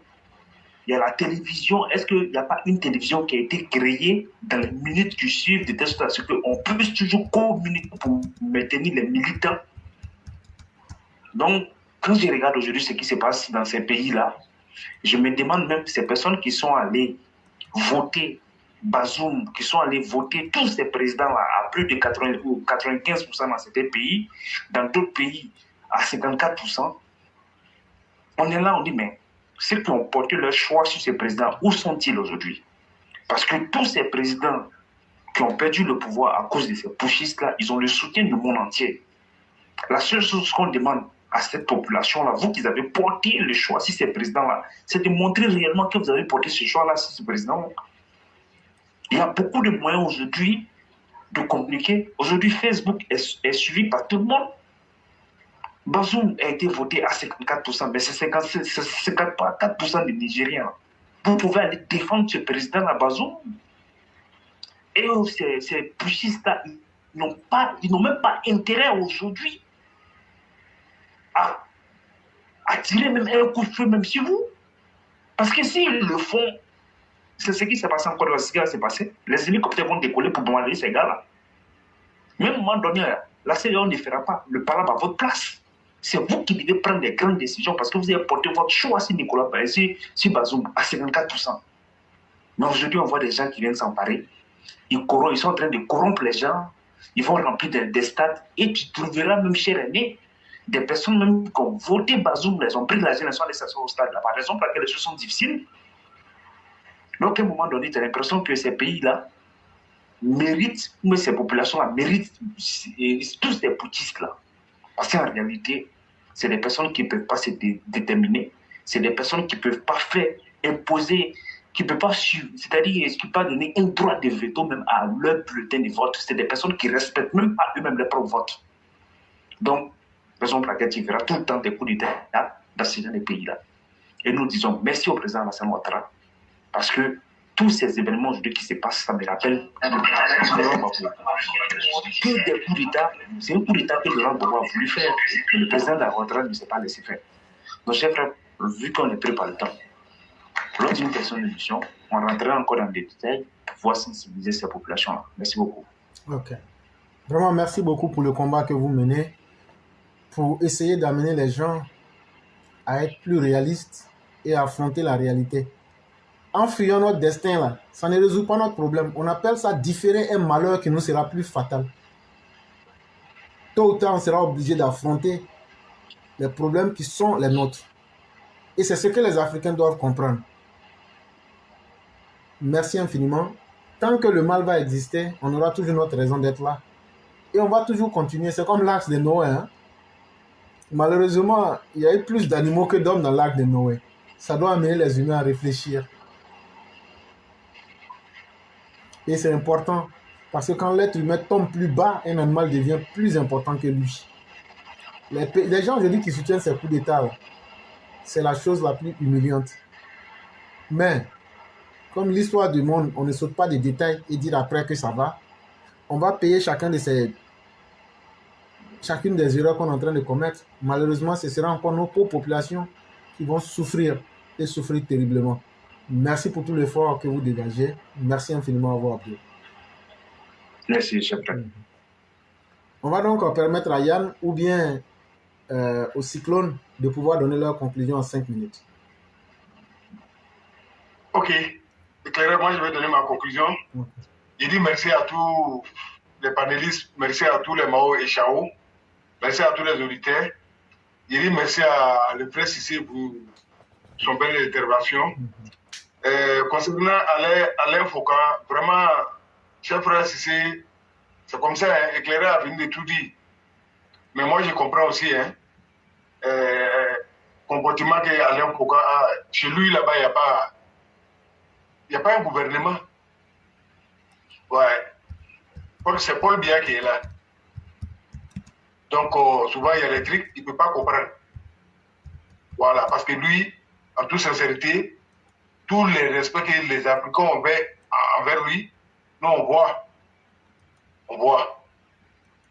y a la télévision? Est-ce qu'il n'y a pas une télévision qui a été créée dans les minutes qui suivent de telle sorte à ce qu'on puisse toujours communiquer pour maintenir les militants? Donc, quand je regarde aujourd'hui ce qui se passe dans ces pays-là, je me demande même ces personnes qui sont allées voter Bazoum, qui sont allés voter tous ces présidents-là à plus de 80 ou 95% dans certains pays, dans d'autres pays à 54%. On est là, on dit, mais ceux qui ont porté leur choix sur ces présidents, où sont-ils aujourd'hui? Parce que tous ces présidents qui ont perdu le pouvoir à cause de ces putschistes-là, ils ont le soutien du monde entier. La seule chose qu'on demande à cette population-là, vous qui avez porté le choix sur ces présidents-là, c'est de montrer réellement que vous avez porté ce choix-là sur ce président-là. Il y a beaucoup de moyens aujourd'hui de communiquer. Aujourd'hui, Facebook est suivi par tout le monde. Bazoum a été voté à 54%, mais c'est 54% des Nigériens. Vous pouvez aller défendre ce président à Bazoum. Et ces putschistes-là, ils n'ont même pas intérêt aujourd'hui à tirer même un coup de feu même sur vous. Parce que s'ils le font, c'est ce qui s'est passé encore, ce qui va se passer. Les hélicoptères vont décoller pour bombarder ces gars-là. Même à un moment donné, la CEDEAO ne fera pas le parlement à votre place. C'est vous qui devez prendre des grandes décisions parce que vous avez porté votre choix sur Nicolas Bazoum, sur Bazoum à 54%. Mais aujourd'hui, on voit des gens qui viennent s'emparer. Ils sont en train de corrompre les gens. Ils vont remplir des stades. Et tu trouveras même chez René des personnes même qui ont voté Bazoum, les ont pris l'argent, elles sont allées s'asseoir au stade. Par raison pour laquelle les choses sont difficiles. Donc, à un moment donné, tu as l'impression que ces pays-là méritent, mais ces populations-là méritent tous ces putschistes-là. Parce qu'en réalité, c'est des personnes qui ne peuvent pas se déterminer. C'est des personnes qui ne peuvent pas faire imposer, qui ne peuvent pas suivre, c'est-à-dire qui ne peuvent pas donner un droit de veto même à leur bulletin de vote. C'est des personnes qui ne respectent même pas eux-mêmes leur propre vote. Donc, raison pour laquelle tu verras tout le temps des coups d'État dans ces pays-là. Et nous disons merci au président Alassane Ouattara. Parce que tous ces événements aujourd'hui qui se passent, ça me rappelle que des coups d'État, c'est un coup d'État que Laurent Gbagbo a voulu faire, mais le président de la Ouattara ne s'est pas laissé faire. Donc, chers frères, vu qu'on est pris par le temps, lors d'une question d'émission, on rentrerait encore dans des détails pour pouvoir sensibiliser ces populations-là. Merci beaucoup. Ok. Vraiment, merci beaucoup pour le combat que vous menez, pour essayer d'amener les gens à être plus réalistes et à affronter la réalité. En fuyant notre destin, là, ça ne résout pas notre problème. On appelle ça différer un malheur qui nous sera plus fatal. Tôt ou tard, on sera obligé d'affronter les problèmes qui sont les nôtres. Et c'est ce que les Africains doivent comprendre. Merci infiniment. Tant que le mal va exister, on aura toujours notre raison d'être là. Et on va toujours continuer. C'est comme l'arche de Noé. Hein? Malheureusement, il y a eu plus d'animaux que d'hommes dans l'arche de Noé. Ça doit amener les humains à réfléchir. Et c'est important. Parce que quand l'être humain tombe plus bas, un animal devient plus important que lui. Les gens, je dis, qui soutiennent ces coups d'État, c'est la chose la plus humiliante. Mais, comme l'histoire du monde, on ne saute pas des détails et dire après que ça va, on va payer chacune des erreurs qu'on est en train de commettre. Malheureusement, ce sera encore nos pauvres populations qui vont souffrir et souffrir terriblement. Merci pour tout l'effort que vous dégagez. Merci infiniment à vous, Abdou. Merci, chef. On va donc permettre à Yann ou bien au Cyclone de pouvoir donner leur conclusion en 5 minutes. Ok. Clairement, je vais donner ma conclusion. Je dis merci à tous les panélistes, merci à tous les Mao et Chao, merci à tous les auditeurs. Je dis merci à le frère Sissé pour son belle intervention. Concernant Alain Foucault, vraiment, cher frère Sissé, c'est comme ça, hein, éclairé a fini de tout dire. Mais moi, je comprends aussi, hein, comportement qu'Alain Foucault a. Chez lui, là-bas, il n'y a pas un gouvernement. Ouais. C'est Paul Biya qui est là. Donc, souvent, il y a des trucs, il ne peut pas comprendre. Voilà, parce que lui, en toute sincérité, tous les respects que les Africains ont envers lui, nous, on voit. On voit.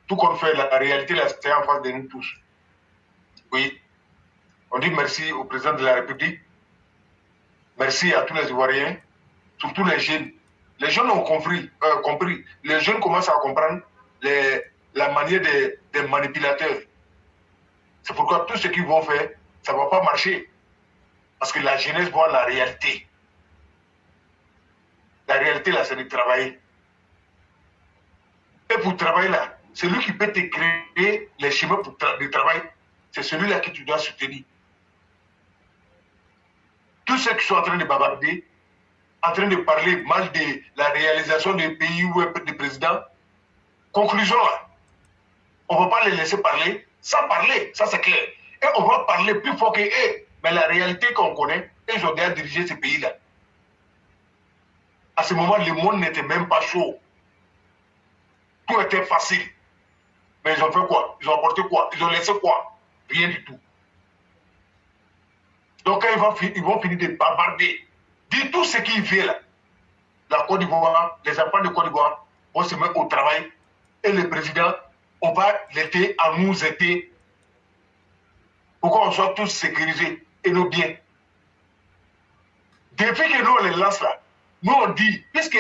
Tout qu'on fait, la réalité, là, c'est en face de nous tous. Oui. On dit merci au président de la République. Merci à tous les Ivoiriens, surtout les jeunes. Les jeunes ont compris. Les jeunes commencent à comprendre la manière des manipulateurs. C'est pourquoi tout ce qu'ils vont faire, ça ne va pas marcher. Parce que la jeunesse voit la réalité. La réalité, là, c'est de travailler. Et pour travailler, là, celui qui peut te créer les chemins pour de travail, c'est celui-là que tu dois soutenir. Tous ceux qui sont en train de bavarder, en train de parler mal de la réalisation des pays ou des présidents, conclusion là, on ne va pas les laisser parler sans parler, ça c'est clair. Et on va parler plus fort que eux. Mais la réalité qu'on connaît, ils ont déjà dirigé ces pays-là. À ce moment, le monde n'était même pas chaud. Tout était facile. Mais ils ont fait quoi? Ils ont apporté quoi? Ils ont laissé quoi? Rien du tout. Donc quand ils vont finir de bavarder, dire tout ce qui vient là, la Côte d'Ivoire, les enfants de Côte d'Ivoire vont se mettre au travail et le président, on va l'aider à nous aider pour qu'on soit tous sécurisés et nos biens. Depuis que nous on les lance là, nous on dit, puisque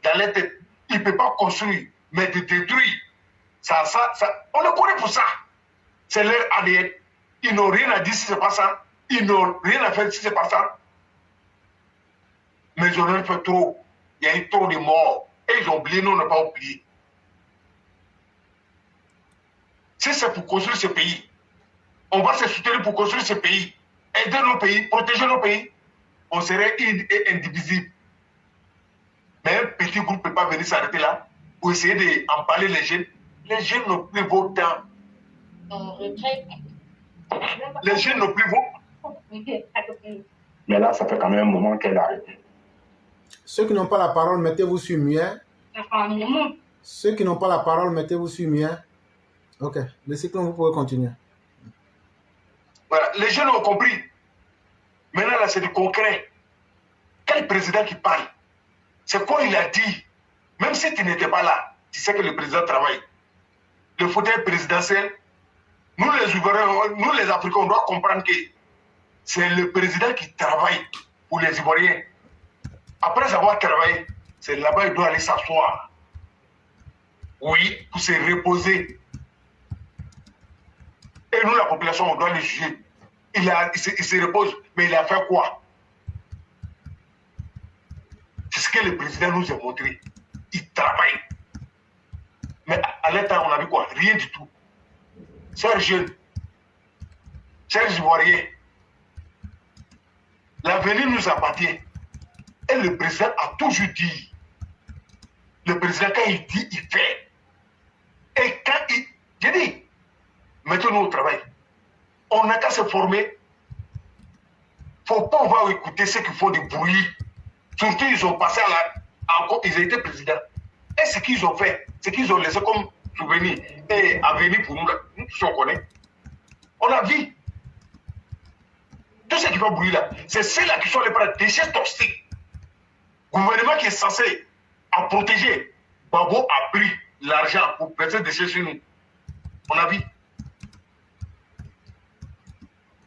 dans les têtes, ils ne peuvent pas construire, mais de détruire, ça, on le connaît pour ça. C'est leur ADN. Ils n'ont rien à dire si ce n'est pas ça. Ils n'ont rien à faire si ce n'est pas ça. Mais ils ont fait trop. Il y a eu trop de morts. Et ils ont oublié, nous on n'a pas oublié. Si c'est pour construire ce pays, on va se soutenir pour construire ce pays, aider nos pays, protéger nos pays, on serait indivisible. Mais un petit groupe ne peut pas venir s'arrêter là pour essayer d'en parler les jeunes. Les jeunes n'ont plus vos temps. Les jeunes n'ont plus vos. Mais là, ça fait quand même un moment qu'elle a arrêté. Ceux qui n'ont pas la parole, mettez-vous sur muet. Ceux qui n'ont pas la parole, mettez-vous sur muet. Ok, le cyclone, vous pouvez continuer. Voilà, les jeunes ont compris. Maintenant, là, c'est du concret. Quel président qui parle? C'est quoi il a dit? Même si tu n'étais pas là, tu sais que le président travaille. Le fauteuil présidentiel, nous les Ivoiriens, nous les Africains, on doit comprendre que c'est le président qui travaille pour les Ivoiriens. Après avoir travaillé, c'est là-bas il doit aller s'asseoir. Oui, pour se reposer. Et nous, la population, on doit le juger. Il se repose, mais il a fait quoi? C'est ce que le président nous a montré. Il travaille. Mais à l'état, on a vu quoi? Rien du tout. Chers jeunes, chers Ivoiriens, l'avenir nous appartient. Et le président a toujours dit. Le président, quand il dit, il fait. Et quand il... J'ai dit, mettons-nous au travail. On n'a qu'à se former. Il ne faut pas voir écouter ceux qui font du bruit. Surtout, ils ont passé à la... Encore, ils étaient présidents. Et ce qu'ils ont fait, ce qu'ils ont laissé comme souvenir et avenir pour nous, nous tous on connaît. On a vu. Tout ce qui fait bruit là, c'est ceux-là qui sont les déchets toxiques. Le gouvernement qui est censé à protéger, Babo a pris l'argent pour verser des déchets sur nous. On a vu.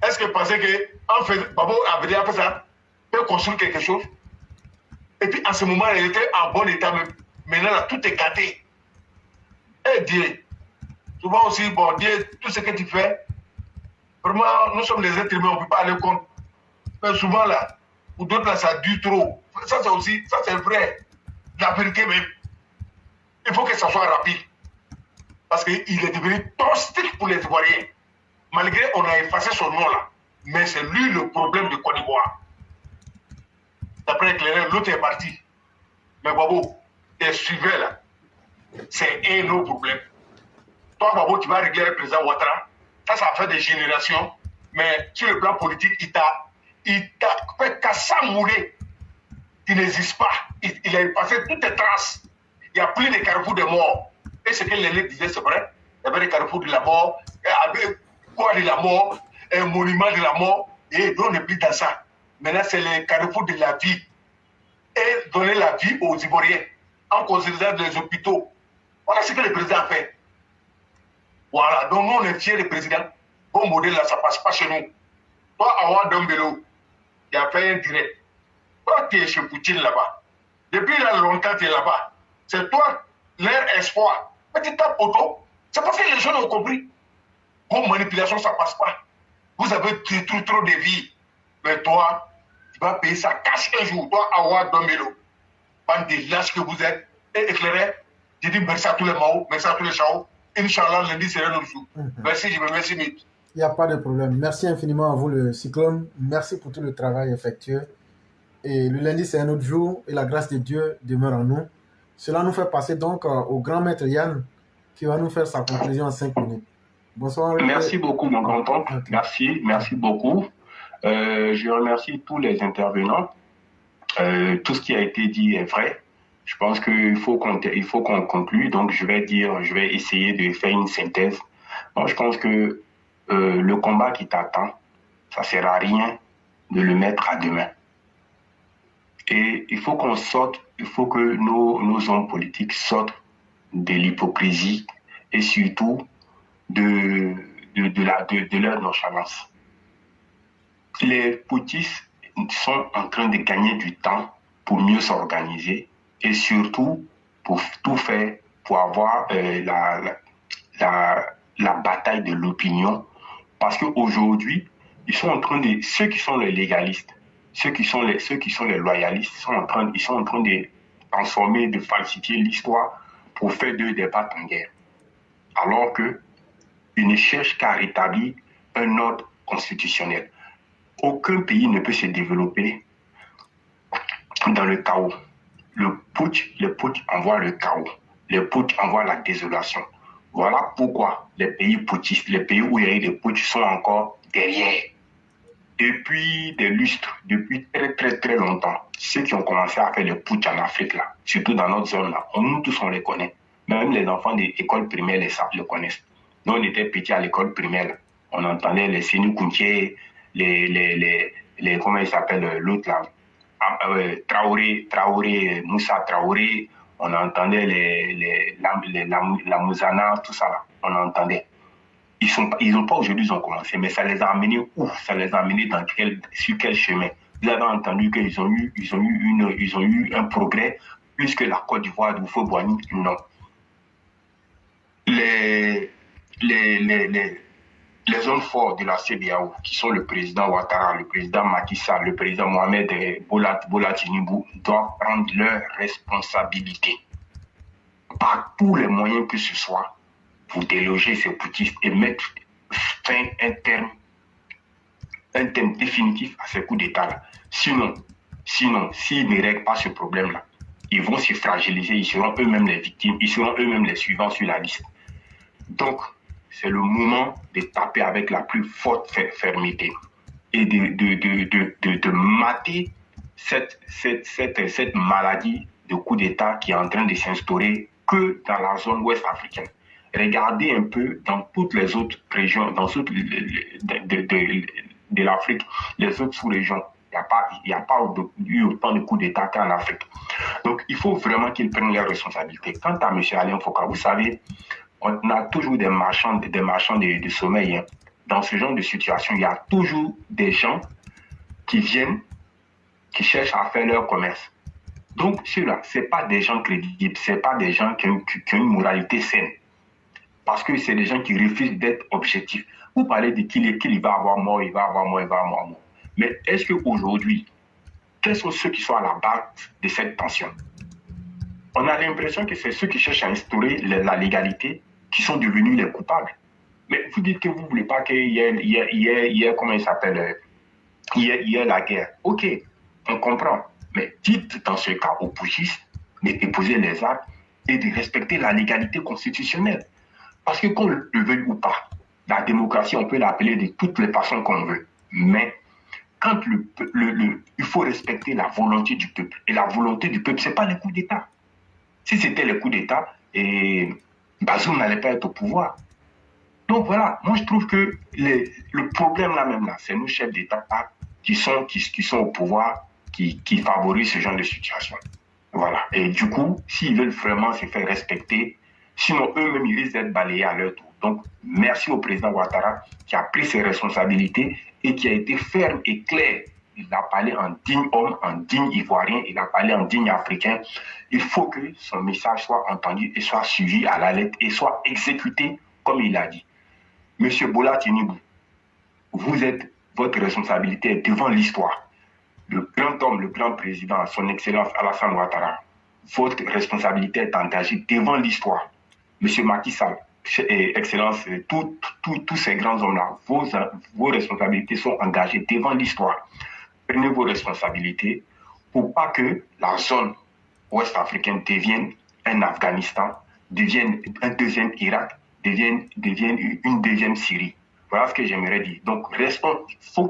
Est-ce que pensez que Babo avait déjà fait ça, peut construire quelque chose? Et puis en ce moment, il était en bon état même. Maintenant, là, tout est gâté. Et Dieu, souvent aussi, bon, Dieu, tout ce que tu fais, vraiment, nous sommes des êtres humains, on ne peut pas aller contre. Mais souvent, là, pour d'autres, là, ça dure trop. Ça, c'est aussi, ça, c'est vrai. La vérité même. Il faut que ça soit rapide. Parce qu'il est devenu toxique pour les Ivoiriens. Malgré on a effacé son nom, là. Mais c'est lui le problème de Côte d'Ivoire. D'après l'éclaireur, l'autre est parti. Mais Babo, tes suivants là, c'est un autre problème. Toi, Babo, tu vas régler le président Ouattara. Ça fait des générations. Mais sur le plan politique, il t'a fait cassamouler. Il n'existe pas. Il a effacé toutes les traces. Il y a plus de carrefours de mort. Et ce que l'élite disait, c'est vrai. Il y avait des carrefours de la mort, quoi de la mort, un monument de la mort. Et on n'est plus dans ça. Maintenant, c'est les carrefours de la vie. Et donner la vie aux Ivoiriens en considérant les hôpitaux. Voilà ce que le président a fait. Voilà, donc nous on est fiers du président. Bon modèle là, ça ne passe pas chez nous. Toi, Awa Dombelo, qui a fait un direct. Toi, tu es chez Poutine là-bas. Depuis là, longtemps, tu es là-bas. C'est toi, leur espoir. Petit tapes auto. C'est parce que les gens ont compris. Bon, manipulation, ça ne passe pas. Vous avez trop de vie. Mais toi, tu vas payer ça cash un jour. Toi, Awa Dombelo. Bande de lâches que vous êtes. Et éclairé. Je dis merci à tous les Mao, merci à tous les Chao. Inch'Allah, lundi, c'est un autre jour. Merci, je vous remercie. Il n'y a pas de problème. Merci infiniment à vous, le Cyclone. Merci pour tout le travail effectué. Et le lundi, c'est un autre jour. Et la grâce de Dieu demeure en nous. Cela nous fait passer donc au grand maître Yann, qui va nous faire sa conclusion en 5 minutes. Bonsoir. Merci beaucoup, mon grand-oncle. Okay. Merci beaucoup. Je remercie tous les intervenants. Tout ce qui a été dit est vrai. Je pense qu'il faut qu'on conclue. Donc, je vais essayer de faire une synthèse. Moi, je pense que le combat qui t'attend, ça ne sert à rien de le mettre à demain. Et il faut qu'on sorte, il faut que nos hommes politiques sortent de l'hypocrisie et surtout de leur nonchalance. Les poutistes sont en train de gagner du temps pour mieux s'organiser et surtout pour tout faire pour avoir la bataille de l'opinion. Parce qu'aujourd'hui, ils sont en train de... Ceux qui sont les légalistes, ceux qui sont les loyalistes, ils sont en train de transformer, de falsifier l'histoire pour faire d'eux des battes en guerre. Alors qu'ils ne cherchent qu'à rétablir un ordre constitutionnel. Aucun pays ne peut se développer dans le chaos. Le putsch envoie le chaos. Le putsch envoie la désolation. Voilà pourquoi les pays putschistes, les pays où il y a eu des putschs sont encore derrière. Depuis des lustres, depuis très longtemps, ceux qui ont commencé à faire le putsch en Afrique, là, surtout dans notre zone, là, nous tous on les connaît. Même les enfants des écoles primaires le connaissent. Nous, on était petits à l'école primaire, là. On entendait les Sénou Kounché, les comment il s'appelle l'autre là, Traoré, Moussa Traoré, on entendait la Mouzana, tout ça là, on entendait. Ils n'ont pas aujourd'hui, ils ont commencé, mais ça les a amenés où? Ça les a amenés sur quel chemin? vous avez entendu qu'ils ont eu un progrès, puisque la Côte d'Ivoire de Houphouët-Boigny, non. Les hommes forts de la CEDEAO, qui sont le président Ouattara, le président Macky Sall, le président Mohamed Bola Tinubu, doivent prendre leurs responsabilités par tous les moyens que ce soit pour déloger ces putschistes et mettre fin un terme définitif à ces coups d'État-là. Sinon, s'ils ne règlent pas ce problème-là, ils vont se fragiliser, ils seront eux-mêmes les victimes, ils seront eux-mêmes les suivants sur la liste. Donc, c'est le moment de taper avec la plus forte fermeté et de mater cette maladie de coup d'État qui est en train de s'instaurer que dans la zone ouest africaine. Regardez un peu dans toutes les autres régions, dans toutes de l'Afrique, les autres sous-régions. Il n'y a pas eu autant de coups d'État qu'en Afrique. Donc, il faut vraiment qu'ils prennent leurs responsabilités. Quant à M. Alain Foka, vous savez, on a toujours des marchands de sommeil. Hein. Dans ce genre de situation, il y a toujours des gens qui viennent, qui cherchent à faire leur commerce. Donc, ceux-là, ce n'est pas des gens crédibles, ce n'est pas des gens qui ont une moralité saine. Parce que c'est des gens qui refusent d'être objectifs. Vous parlez de qu'il va avoir mort, il va avoir mort. Mais est-ce qu'aujourd'hui, quels sont ceux qui sont à la base de cette tension? On a l'impression que c'est ceux qui cherchent à instaurer la légalité qui sont devenus les coupables. Mais vous dites que vous ne voulez pas qu'il y ait comment il s'appelle, il y ait la guerre. Ok, on comprend. Mais dites dans ce cas aux putschistes de déposer les armes et de respecter la légalité constitutionnelle. Parce que qu'on le veuille ou pas, la démocratie, on peut l'appeler de toutes les façons qu'on veut. Mais quand il faut respecter la volonté du peuple. Et la volonté du peuple, ce n'est pas les coups d'État. Si c'était les coups d'État, Bazoum n'allait pas être au pouvoir. Donc voilà, moi je trouve que le problème là même, c'est nos chefs d'État qui sont au pouvoir, qui favorisent ce genre de situation. Voilà. Et du coup, s'ils veulent vraiment se faire respecter, sinon eux-mêmes ils risquent d'être balayés à leur tour. Donc merci au président Ouattara qui a pris ses responsabilités et qui a été ferme et clair. Il a parlé en digne homme, en digne ivoirien, il a parlé en digne africain. Il faut que son message soit entendu et soit suivi à la lettre et soit exécuté comme il a dit. Monsieur Bola Tinubu, votre responsabilité est devant l'histoire. Le grand homme, le grand président, son excellence Alassane Ouattara, votre responsabilité est engagée devant l'histoire. Monsieur Macky Sall, excellence, tous ces grands hommes-là, vos responsabilités sont engagées devant l'histoire. Prenez vos responsabilités pour pas que la zone ouest africaine devienne un Afghanistan, devienne un deuxième Irak, devienne une deuxième Syrie. Voilà ce que j'aimerais dire. Donc, faut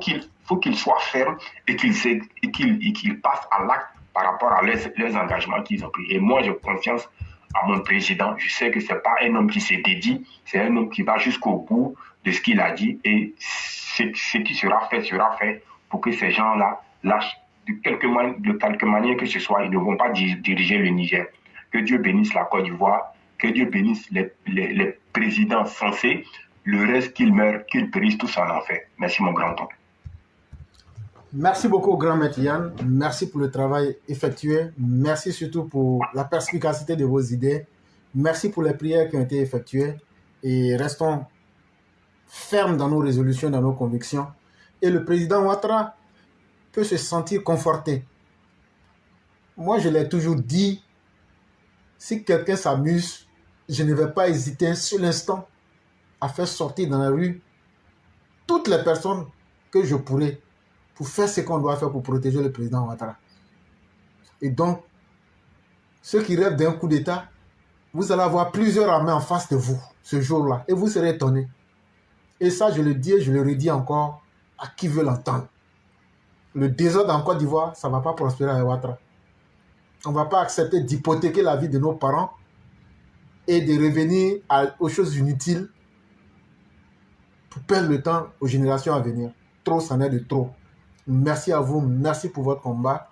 qu'ils soient fermes et qu'ils passent à l'acte par rapport à leurs engagements qu'ils ont pris. Et moi, j'ai confiance à mon président. Je sais que ce n'est pas un homme qui s'est dédié, c'est un homme qui va jusqu'au bout de ce qu'il a dit. Et ce qui sera fait pour que ces gens-là lâchent de quelque manière que ce soit. Ils ne vont pas diriger le Niger. Que Dieu bénisse la Côte d'Ivoire, que Dieu bénisse les présidents censés. Le reste, qu'ils meurent, qu'ils périssent tous en enfer. Merci, mon grand-oncle. Merci beaucoup, grand maître Yann. Merci pour le travail effectué. Merci surtout pour la perspicacité de vos idées. Merci pour les prières qui ont été effectuées. Et restons fermes dans nos résolutions, dans nos convictions. Et le président Ouattara peut se sentir conforté. Moi, je l'ai toujours dit, si quelqu'un s'amuse, je ne vais pas hésiter un seul instant à faire sortir dans la rue toutes les personnes que je pourrais pour faire ce qu'on doit faire pour protéger le président Ouattara. Et donc, ceux qui rêvent d'un coup d'État, vous allez avoir plusieurs armées en face de vous ce jour-là et vous serez étonnés. Et ça, je le dis et je le redis encore à qui veut l'entendre. Le désordre en Côte d'Ivoire, ça ne va pas prospérer à Ouattara. On ne va pas accepter d'hypothéquer la vie de nos parents et de revenir aux choses inutiles pour perdre le temps aux générations à venir. Trop, c'en est de trop. Merci à vous, merci pour votre combat.